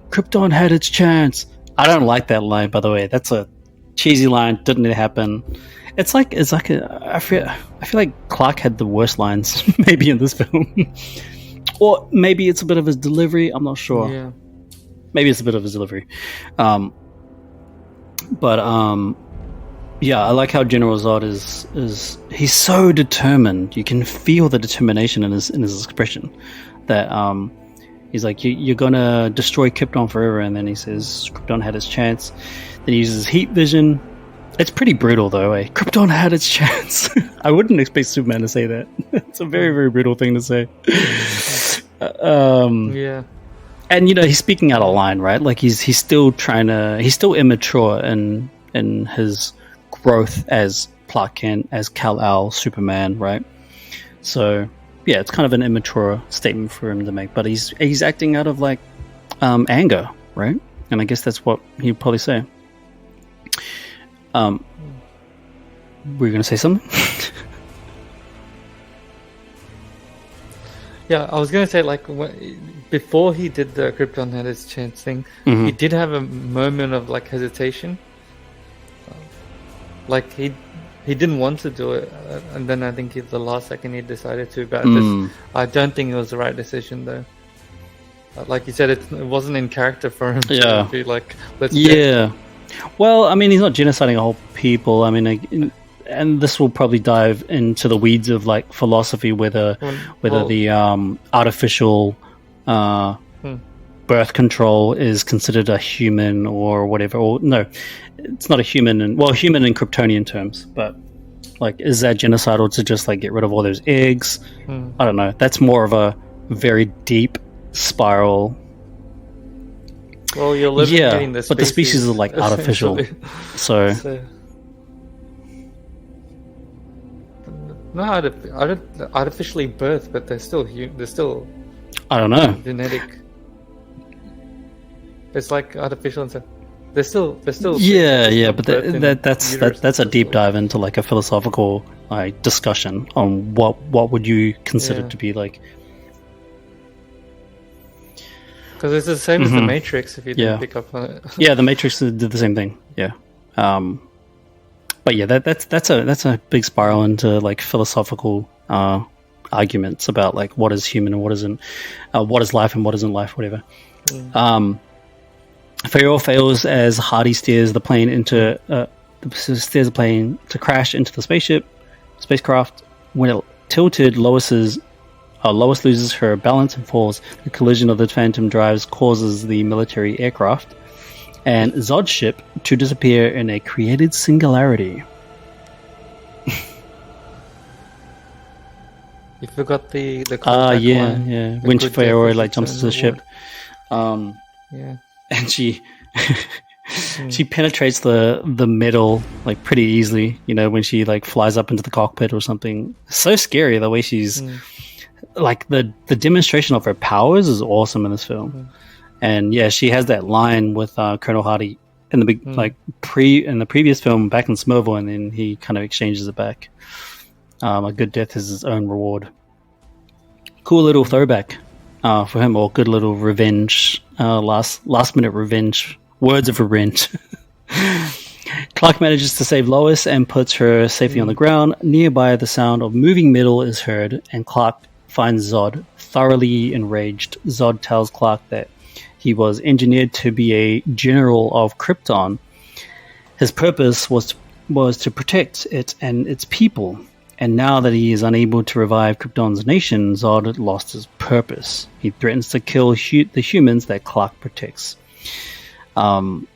Krypton had its chance. I don't like that line, by the way. That's a cheesy line. Didn't it happen? I feel like Clark had the worst lines maybe in this film. Or maybe it's a bit of his delivery. I'm not sure. Yeah. Maybe it's a bit of his delivery. Yeah, I like how General Zod is he's so determined. You can feel the determination in his expression. That he's like, you're gonna destroy Krypton forever, and then he says Krypton had its chance. Then he uses heat vision. It's pretty brutal though, eh? Krypton had its chance. I wouldn't expect Superman to say that. It's a very, very brutal thing to say. Yeah. And he's speaking out of line, right? Like he's still immature in his growth as Clark Kent, as Kal-El, Superman, right? So yeah, it's kind of an immature statement for him to make, but he's acting out of like anger, right? And I guess that's what he'd probably say. Were you going to say something? Yeah, I was going to say, like, before he did the Krypton had its chance thing, he did have a moment of, like, hesitation. Like, he didn't want to do it, and then I think the last second he decided to, but I don't think it was the right decision, though. Like you said, it wasn't in character for him to be like, let's Well, I mean, he's not genociding a whole people. I mean, and this will probably dive into the weeds of like philosophy, whether the artificial birth control is considered a human or whatever. Or no, it's not a human. Human in Kryptonian terms, but like, is that genocidal to just like get rid of all those eggs? I don't know. That's more of a very deep spiral. Well, you're eliminating the species, but the species are like artificial, so. No, artificially birthed, but they're still I don't know. Genetic. It's like artificial and stuff. They're still. Yeah, but that's a deep dive into like a philosophical discussion on what would you consider to be like. Because it's the same as the Matrix. If you didn't pick up on it. Yeah, the Matrix did the same thing. Yeah. But yeah, that's a big spiral into like philosophical arguments about like what is human and what isn't, what is life and what isn't life, whatever. Farewell fails as Hardy steers the plane to crash into the spacecraft. When it tilted, Lois loses her balance and falls. The collision of the phantom drives causes the military aircraft and Zod's ship to disappear in a created singularity. You forgot the callback line. Yeah. When Farewell like jumps into the ship. Yeah. And she she penetrates the metal like pretty easily, you know, when she like flies up into the cockpit or something. So scary the way she's like the demonstration of her powers is awesome in this film. And yeah, she has that line with Colonel Hardy in the big in the previous film back in Smurville, and then he kind of exchanges it back. A good death is his own reward. Cool little throwback for him, or good little revenge, last minute revenge, words of revenge. Clark manages to save Lois and puts her safely on the ground. Nearby, the sound of moving metal is heard, and Clark finds Zod. Thoroughly enraged, Zod tells Clark that he was engineered to be a general of Krypton. His purpose was to protect it and its people. And now that he is unable to revive Krypton's nation, Zod lost his purpose. He threatens to kill the humans that Clark protects. And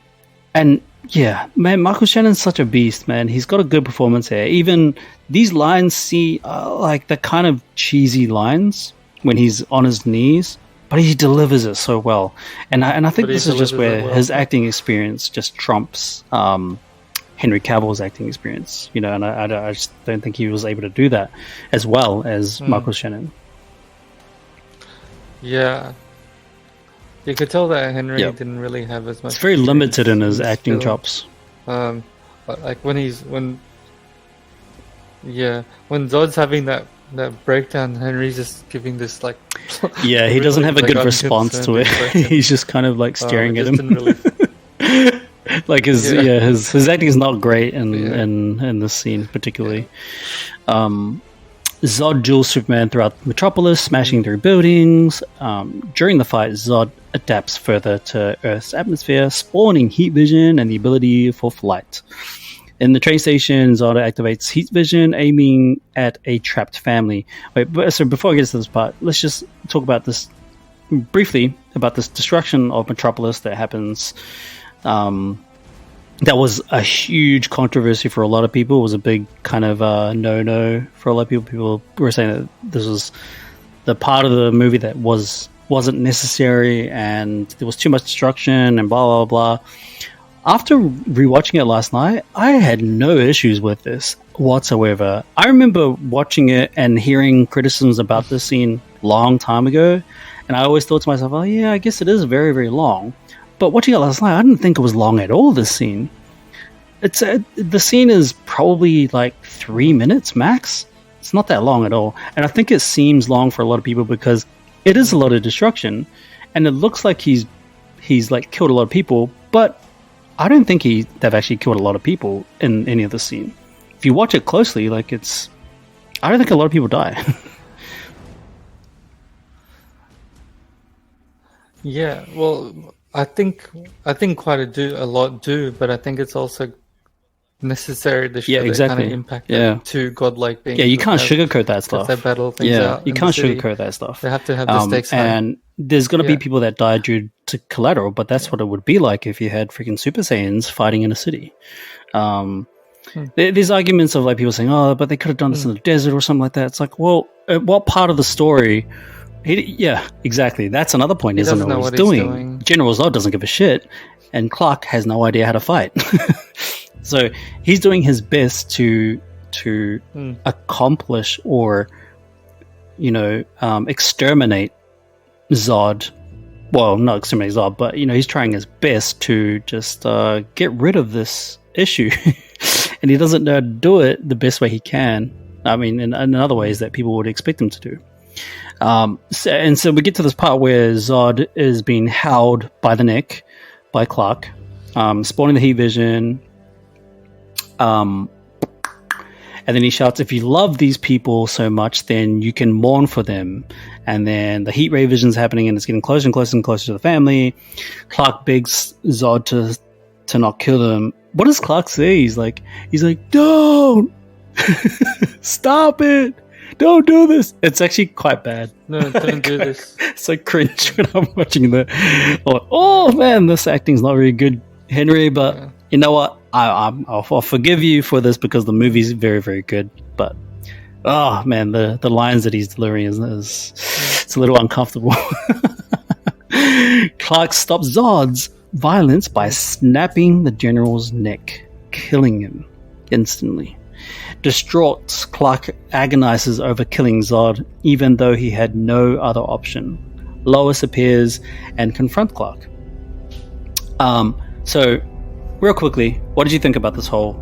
yeah, man, Michael Shannon's such a beast, man. He's got a good performance here. Even these lines like the kind of cheesy lines when he's on his knees, but he delivers it so well. And I think this is just where his acting experience just trumps Henry Cavill's acting experience, you know, and I just don't think he was able to do that as well as Michael Shannon. Yeah. You could tell that Henry didn't really have as much. It's very limited in his acting chops. But like when Zod's having that breakdown, Henry's just giving this like yeah, he doesn't have a good response to it. He's just kind of like staring at him. Really like his acting is not great in this scene particularly. Zod duels Superman throughout Metropolis, smashing through buildings. During the fight, Zod adapts further to Earth's atmosphere, spawning heat vision and the ability for flight. In the train station, Zod activates heat vision, aiming at a trapped family. So before I get to this part, let's just talk about this briefly, about this destruction of Metropolis that happens. That was a huge controversy for a lot of people. It was a big kind of no-no for a lot of people. People were saying that this was the part of the movie that wasn't necessary and there was too much destruction and blah, blah, blah. After rewatching it last night, I had no issues with this whatsoever. I remember watching it and hearing criticisms about this scene long time ago, and I always thought to myself, oh yeah, I guess it is very, very long. But watching it last night, I didn't think it was long at all, this scene. The scene is probably like 3 minutes max. It's not that long at all. And I think it seems long for a lot of people because it is a lot of destruction. And it looks like he's like killed a lot of people, but I don't think they've actually killed a lot of people in any of the scene. If you watch it closely, like I don't think a lot of people die. Yeah, well, I think quite a lot do, but I think it's also necessary to show that kind of impact to godlike beings. Yeah, you can't sugarcoat that stuff. They battle things out. You can't sugarcoat that stuff. They have to have the stakes high. And there's going to be people that die due to collateral, but that's what it would be like if you had freaking Super Saiyans fighting in a city. There's arguments of like people saying, oh, but they could have done this in the desert or something like that. It's like, well, what part of the story... Yeah, exactly. That's another point. He doesn't know what he's doing. General Zod doesn't give a shit, and Clark has no idea how to fight. So he's doing his best to accomplish or, exterminate Zod. Well, not exterminate Zod, but he's trying his best to just get rid of this issue, and he doesn't know how to do it the best way he can. I mean, in other ways that people would expect him to do. So we get to this part where Zod is being held by the neck by Clark, spawning the heat vision, and And then he shouts, if you love these people so much, then you can mourn for them. And then the heat ray vision's happening, and it's getting closer and closer and closer to the family. Clark begs Zod to not kill them. What does Clark say? He's like, don't! Stop it! Don't do this! It's actually quite bad. No, don't do this. It's like cringe when I'm watching oh man, this acting's not very good, Henry, but you know what? I'll forgive you for this because the movie's very, very good. But oh man, the lines that he's delivering is it's a little uncomfortable. Clark stops Zod's violence by snapping the general's neck, killing him instantly. Distraught, Clark agonizes over killing Zod, even though he had no other option. Lois appears and confronts Clark. So, real quickly, what did you think about this whole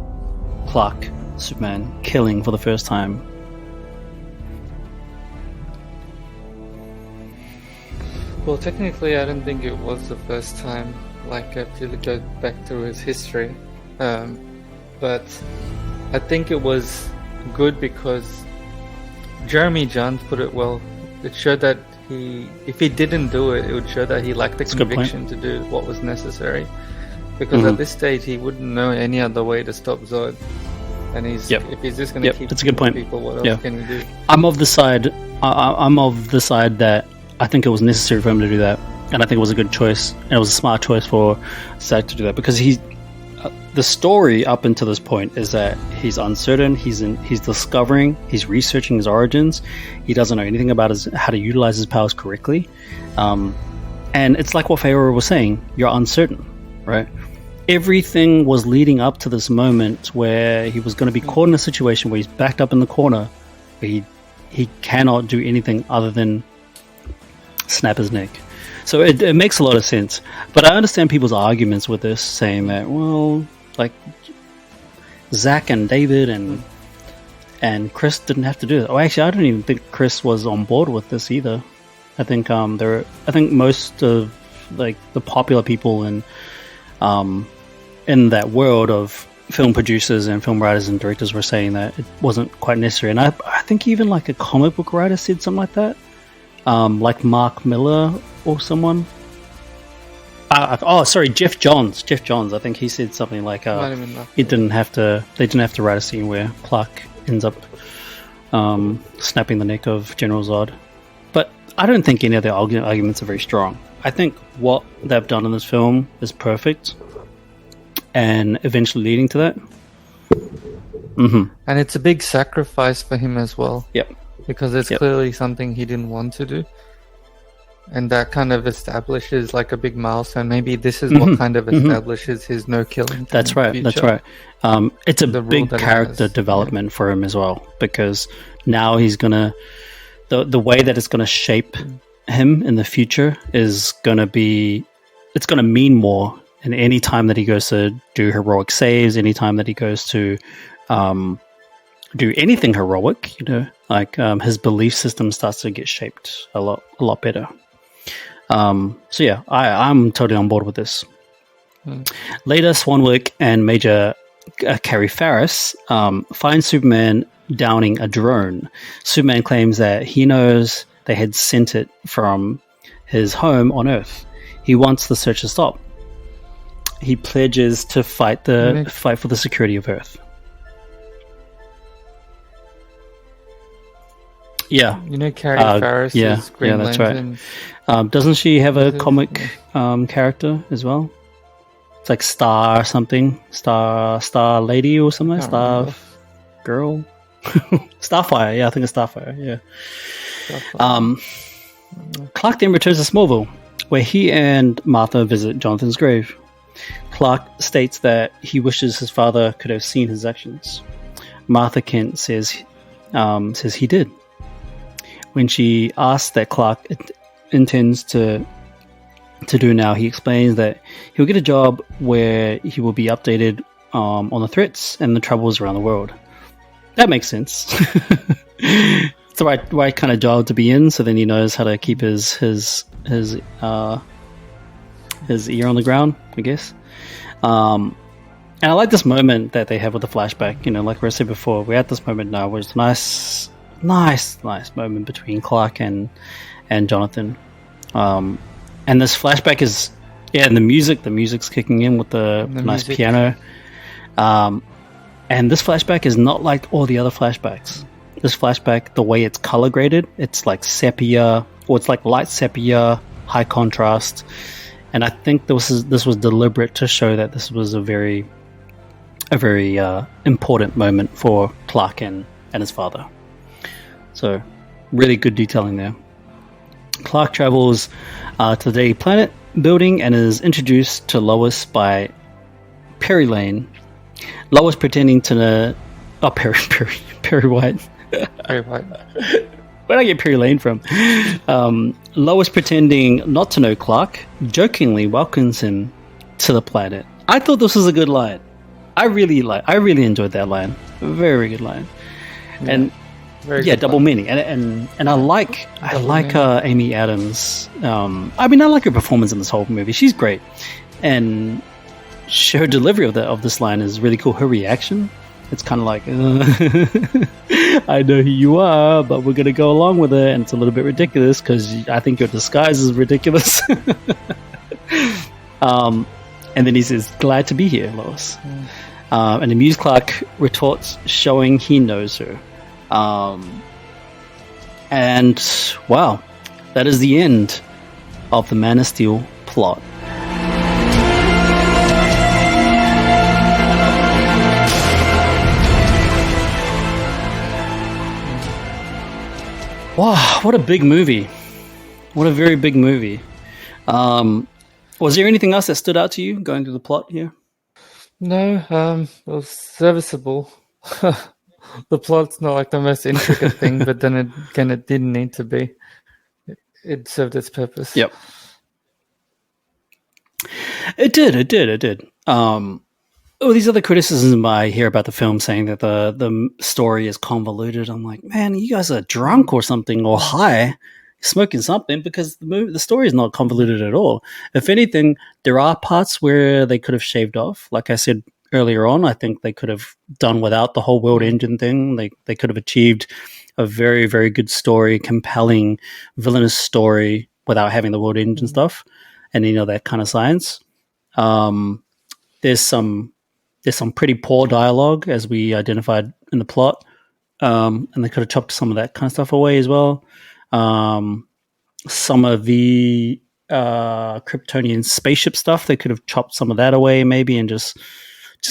Clark Superman killing for the first time? Well, technically, I don't think it was the first time. Like, if you go back through his history, but I think it was good because Jeremy Jahns put it well. It showed that if he didn't do it, it would show that he lacked the conviction to do what was necessary. Because at this stage, he wouldn't know any other way to stop Zod. And if he's just going to keep that's a good point. People, what else can he do? I'm of the side that I think it was necessary for him to do that, and I think it was a good choice. And it was a smart choice for Zack to do that because the story up until this point is that he's uncertain. He's discovering. He's researching his origins. He doesn't know anything about how to utilize his powers correctly. And it's like what Feyre was saying. You're uncertain, right? Everything was leading up to this moment where he was going to be caught in a situation where he's backed up in the corner, where he cannot do anything other than snap his neck. So it makes a lot of sense. But I understand people's arguments with this, saying that, well, like Zack and David and Chris didn't have to do it. Oh, actually, I don't even think Chris was on board with this either. I think most of like the popular people in that world of film producers and film writers and directors were saying that it wasn't quite necessary. And I think even like a comic book writer said something like that. Like Mark Miller or someone. Jeff Johns. Jeff Johns. I think he said something like they didn't have to write a scene where Clark ends up snapping the neck of General Zod. But I don't think any of their arguments are very strong. I think what they've done in this film is perfect, and eventually leading to that. Mm-hmm. And it's a big sacrifice for him as well. Yep. Because it's clearly something he didn't want to do. And that kind of establishes like a big milestone. Maybe this is what kind of establishes his no killing. That's right. That's right. It's a big character development for him as well, because now he's gonna the way that it's gonna shape him in the future is gonna mean more. And any time that he goes to do heroic saves, any time that he goes to do anything heroic, his belief system starts to get shaped a lot better. I'm totally on board with this. Later, Swanwick and Major Carrie Farris find Superman downing a drone. Superman claims that he knows they had sent it from his home on Earth. He wants the search to stop. He pledges to fight for the security of Earth. Yeah. Carrie Farris is Green that's Lantern. Right. Doesn't she have a comic character as well? It's like Star something. Star Lady or something? Star Girl? Starfire. Yeah, I think it's Starfire. Yeah. Clark then returns to Smallville, where he and Martha visit Jonathan's grave. Clark states that he wishes his father could have seen his actions. Martha Kent says he did. When she asks that Clark intends to do now, he explains that he'll get a job where he will be updated on the threats and the troubles around the world. That makes sense. It's the right kind of job to be in, so then he knows how to keep his ear on the ground, I guess. And I like this moment that they have with the flashback. You know, like I said before, we're at this moment now where it's nice moment between Clark and Jonathan. And this flashback is, and the music's kicking in with the nice piano. And this flashback is not like all the other flashbacks. This flashback, the way it's color graded, it's like sepia, or it's like light sepia, high contrast. And I think this was deliberate to show that this was a very important moment for Clark and his father. So, really good detailing there. Clark travels to the Daily Planet building and is introduced to Lois by Perry Lane. Lois pretending to... Perry White. Perry White. Where'd I get Perry Lane from? Lois pretending not to know Clark, jokingly welcomes him to the planet. I thought this was a good line. I really enjoyed that line. Very good line. Yeah. And double meaning. And I like Amy Adams. I like her performance in this whole movie. She's great. And her delivery of this line is really cool. Her reaction, it's kind of like, I know who you are, but we're going to go along with it. And it's a little bit ridiculous because I think your disguise is ridiculous. And then he says, glad to be here, Lois. And amused Clark retorts, showing he knows her. And wow, that is the end of the Man of Steel plot. Wow, what a big movie. What a very big movie. Was there anything else that stood out to you going through the plot here? No, it was serviceable. The plot's not like the most intricate thing, but then it didn't need to be. It served its purpose. Yep. It did. These other criticisms I hear about the film saying that the story is convoluted. I'm like, man, you guys are drunk or something, or high, smoking something, because the story is not convoluted at all. If anything, there are parts where they could have shaved off. Like I said earlier on, I think they could have done without the whole world engine thing. They could have achieved a very, very good story, compelling villainous story without having the world engine stuff and that kind of science. There's some pretty poor dialogue, as we identified in the plot, and they could have chopped some of that kind of stuff away as well. Some of the Kryptonian spaceship stuff, they could have chopped some of that away maybe, and just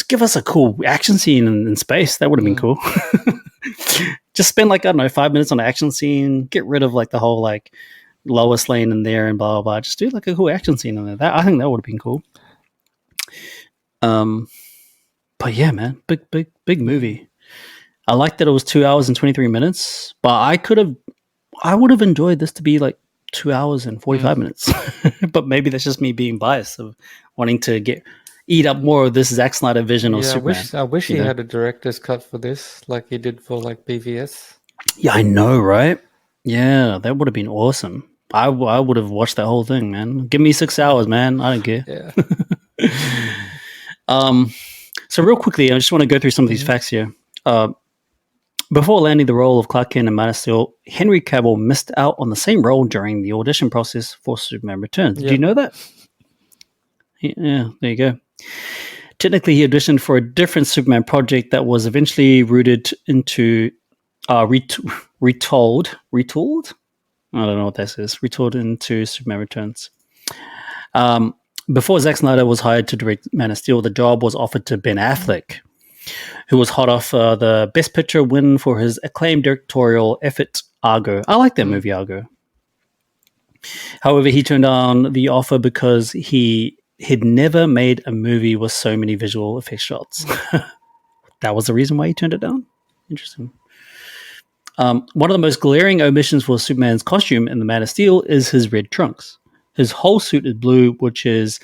give us a cool action scene in space. That would have been cool. Just spend 5 minutes on an action scene, get rid of the whole Lois Lane in there and blah blah blah. Just do a cool action scene in there. I think that would have been cool. But yeah, man, big movie. I like that it was 2 hours and 23 minutes, but I would have enjoyed this to be 2 hours and 45 minutes. But maybe that's just me being biased of wanting to eat up more of this Zack Snyder vision of Superman. I wish he had a director's cut for this, like he did for BVS. Yeah, I know, right? Yeah, that would have been awesome. I would have watched that whole thing, man. Give me 6 hours, man. I don't care. Yeah. So real quickly, I just want to go through some of these facts here. Before landing the role of Clark Kent in Man of Steel, Henry Cavill missed out on the same role during the audition process for Superman Returns. Did you know that? Yeah, there you go. Technically, he auditioned for a different Superman project that was eventually retooled. I don't know what that is. Retooled into Superman Returns. Before Zack Snyder was hired to direct Man of Steel, the job was offered to Ben Affleck, who was hot off the Best Picture win for his acclaimed directorial effort, Argo. I like that movie, Argo. However, he turned down the offer because he had never made a movie with so many visual effects shots. That was the reason why he turned it down? Interesting. One of the most glaring omissions for Superman's costume in the Man of Steel is his red trunks. His whole suit is blue, which is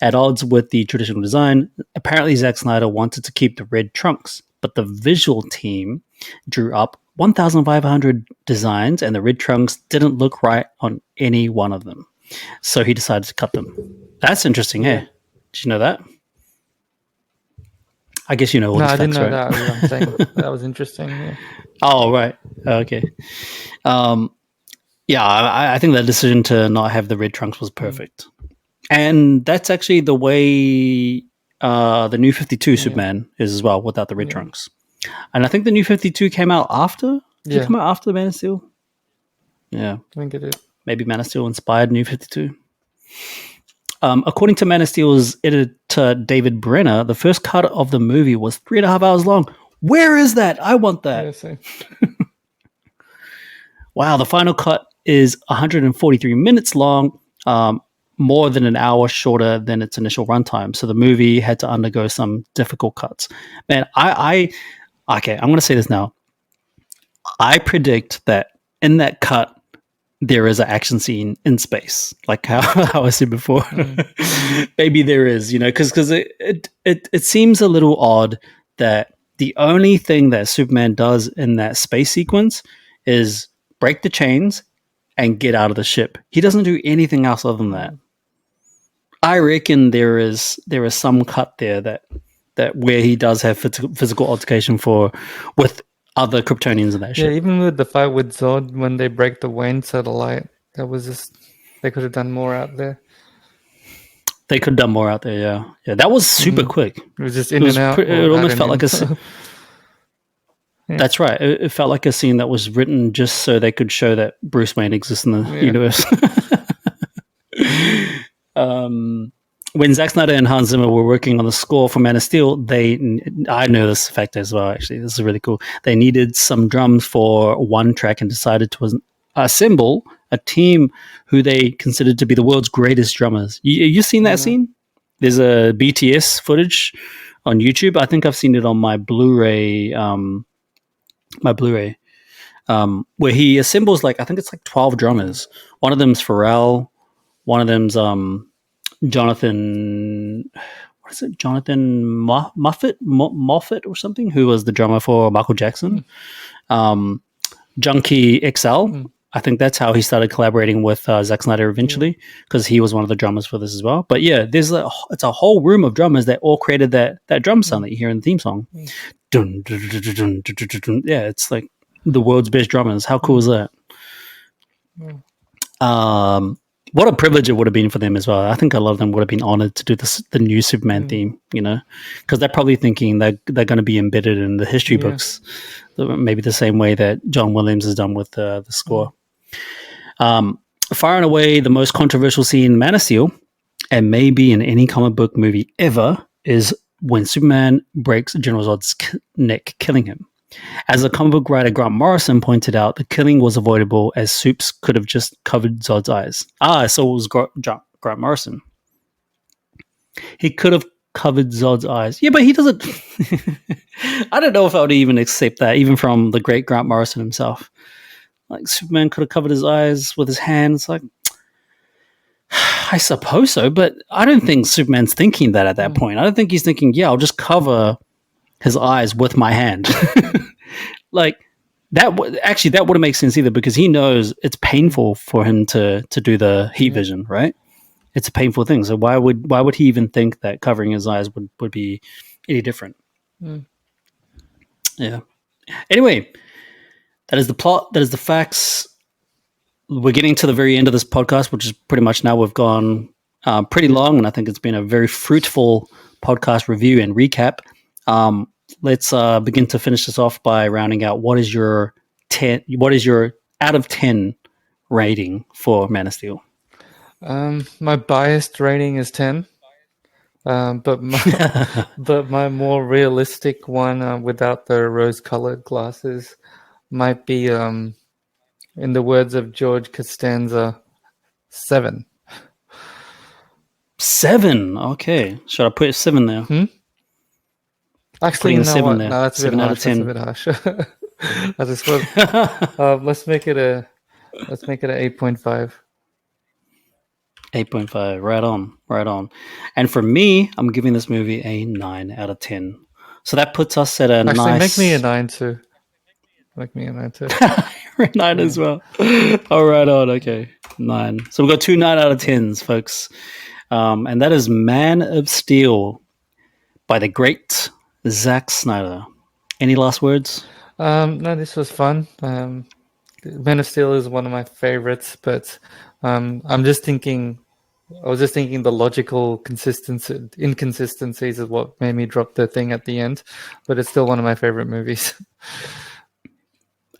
at odds with the traditional design. Apparently, Zack Snyder wanted to keep the red trunks, but the visual team drew up 1,500 designs, and the red trunks didn't look right on any one of them. So he decided to cut them. That's interesting, hey? Did you know that? I guess you know all No, these I didn't facts, know right? that. I'm saying that was interesting. Yeah. Oh, right. Okay. Um, yeah, I think that decision to not have the red trunks was perfect. And that's actually the way the New 52 Superman is as well, without the red trunks. And I think the New 52 came out after. Did it come out after Man of Steel? Yeah. I think it is. Maybe Man of Steel inspired New 52. According to Man of Steel's editor, David Brenner, the first cut of the movie was 3.5 hours long. Where is that? I want that. Yeah, same. Wow, the final cut is 143 minutes long, more than an hour shorter than its initial runtime. So the movie had to undergo some difficult cuts. Man, okay, I'm going to say this now. I predict that in that cut, there is an action scene in space, like how I said before. Maybe there is, because it seems a little odd that the only thing that Superman does in that space sequence is break the chains and get out of the ship. He doesn't do anything else other than that. I reckon there is some cut there that where he does have physical altercation with other Kryptonians in that ship. Yeah, even with the fight with Zod when they break the Wayne satellite, that was just they could have done more out there. They could have done more out there, yeah. Yeah, that was super quick. It was just in and out. It almost felt like a... That's right. It felt like a scene that was written just so they could show that Bruce Wayne exists in the universe. When Zack Snyder and Hans Zimmer were working on the score for Man of Steel, I know this fact as well, actually. This is really cool. They needed some drums for one track and decided to assemble a team who they considered to be the world's greatest drummers. You seen that scene? There's a BTS footage on YouTube. I think I've seen it on my Blu-ray, where he assembles I think it's 12 drummers. One of them's Pharrell. One of them's Jonathan, what is it? Jonathan Moffat or something, who was the drummer for Michael Jackson. Junkie XL. I think that's how he started collaborating with Zack Snyder eventually, because he was one of the drummers for this as well. But yeah, it's a whole room of drummers that all created that drum sound that you hear in the theme song. Dun, dun, dun, dun, dun, dun, dun, dun. Yeah, it's like the world's best drummers. How cool is that? What a privilege it would have been for them as well. I think a lot of them would have been honored to do the new Superman theme, because they're probably thinking they're going to be embedded in the history books, maybe the same way that John Williams has done with the score. Far and away, the most controversial scene in Man of Steel, and maybe in any comic book movie ever, is when Superman breaks General Zod's neck, killing him. As the comic book writer Grant Morrison pointed out, the killing was avoidable as Supes could have just covered Zod's eyes. So it was Grant Morrison. He could have covered Zod's eyes. Yeah, but he doesn't... I don't know if I would even accept that, even from the great Grant Morrison himself. Superman could have covered his eyes with his hands. I suppose so, but I don't think Superman's thinking that at that point. I don't think he's thinking, I'll just cover his eyes with my hand. That would have made sense either, because he knows it's painful for him to do the heat vision, right? It's a painful thing. So why would he even think that covering his eyes would be any different? Yeah. Anyway, that is the plot. That is the facts. We're getting to the very end of this podcast, which is pretty much now. We've gone pretty long, and I think it's been a very fruitful podcast review and recap. Let's begin to finish this off by rounding out. What is your out of 10 rating for Man of Steel? My biased rating is 10, but my more realistic one, without the rose-colored glasses, might be, in the words of George Costanza, 7. 7. Okay, should I put 7 there? Actually, no, 7 there. No, that's 7 out of 10. That's a bit harsh. I just was, let's make it a 8.5. 8.5. Right on. And for me, I'm giving this movie a 9 out of 10. So that puts us at a Actually, nice... make me a 9 too. Make me a 9 too. You're a 9 as well. All right on. Okay. 9. So we've got 2 9 out of 10s, folks. And that is Man of Steel by the great Zack Snyder. Any last words? No, this was fun. Man of Steel is one of my favorites, but I'm just thinking. I was just thinking the logical inconsistencies is what made me drop the thing at the end, but it's still one of my favorite movies.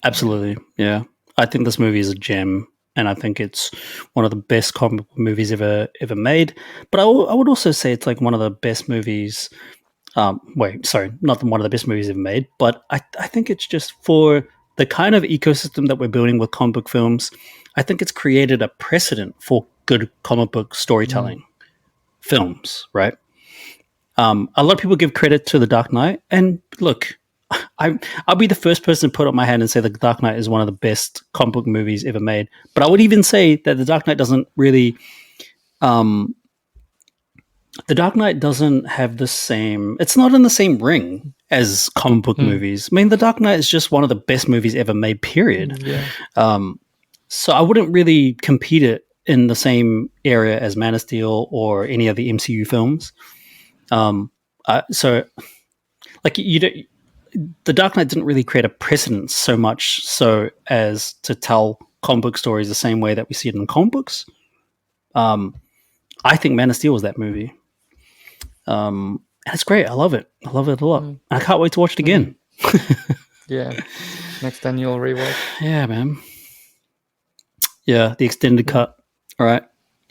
Absolutely, yeah. I think this movie is a gem, and I think it's one of the best comic book movies ever made. But I would also say it's like one of the best movies. Not one of the best movies ever made, but I think it's just for the kind of ecosystem that we're building with comic book films. I think it's created a precedent for good comic book storytelling films, right? A lot of people give credit to The Dark Knight, and look, I'll be the first person to put up my hand and say The Dark Knight is one of the best comic book movies ever made. But I would even say that The Dark Knight doesn't really... The Dark Knight doesn't have the same... It's not in the same ring as comic book movies. I mean, The Dark Knight is just one of the best movies ever made, period. Yeah. So I wouldn't really compete it in the same area as Man of Steel or any of the MCU films. The Dark Knight didn't really create a precedent so much so as to tell comic book stories the same way that we see it in comic books. I think Man of Steel was that movie. And it's great. I love it. I love it a lot. I can't wait to watch it again. Yeah. Next annual rewatch. Yeah, man. Yeah, the extended cut. All right.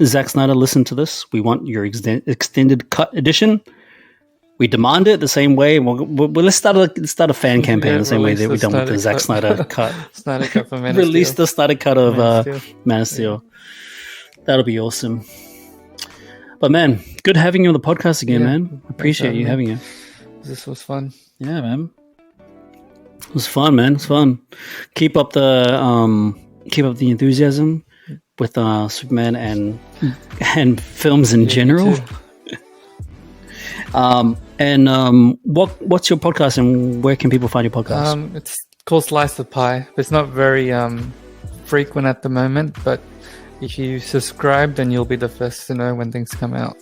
Zack Snyder, listen to this. We want your extended cut edition. We demand it the same way. Let's start a fan campaign the same way that we've done with the Zack Snyder cut. Snyder cut for Man of Steel. Release the Snyder cut of Man of Steel. That'll be awesome. But man, good having you on the podcast again, man. Appreciate you having you. This was fun. Yeah, man. It was fun, man. It's fun. Keep up the enthusiasm with Superman and films in general. What's your podcast and where can people find your podcast? It's called Slice of Pie. It's not very frequent at the moment, but if you subscribe, then you'll be the first to know when things come out.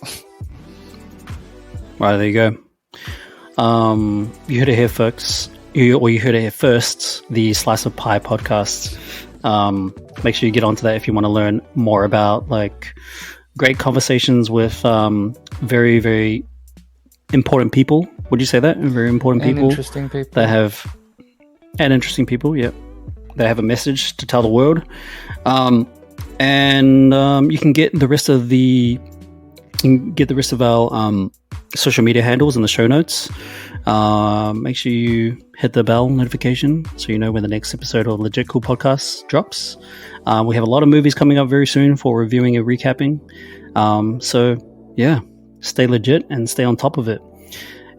Right, there you go. You heard it here, folks. You heard it here first. The Slice of Pie podcast. Make sure you get onto that if you want to learn more about like great conversations with very, very important people. Would you say that? Very important people. Interesting people. Interesting people, yeah. They have a message to tell the world. You can get the rest of our social media handles in the show notes. Make sure you hit the bell notification so you know when the next episode of Legit Cool Podcast drops. We have a lot of movies coming up very soon for reviewing and recapping. So yeah, stay legit and stay on top of it.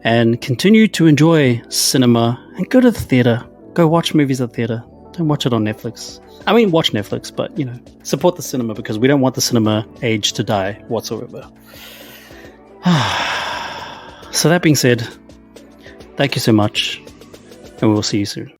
And continue to enjoy cinema and go to the theater. Go watch movies at the theater. Don't watch it on Netflix. I mean, watch Netflix, but, support the cinema because we don't want the cinema age to die whatsoever. So that being said, thank you so much, and we will see you soon.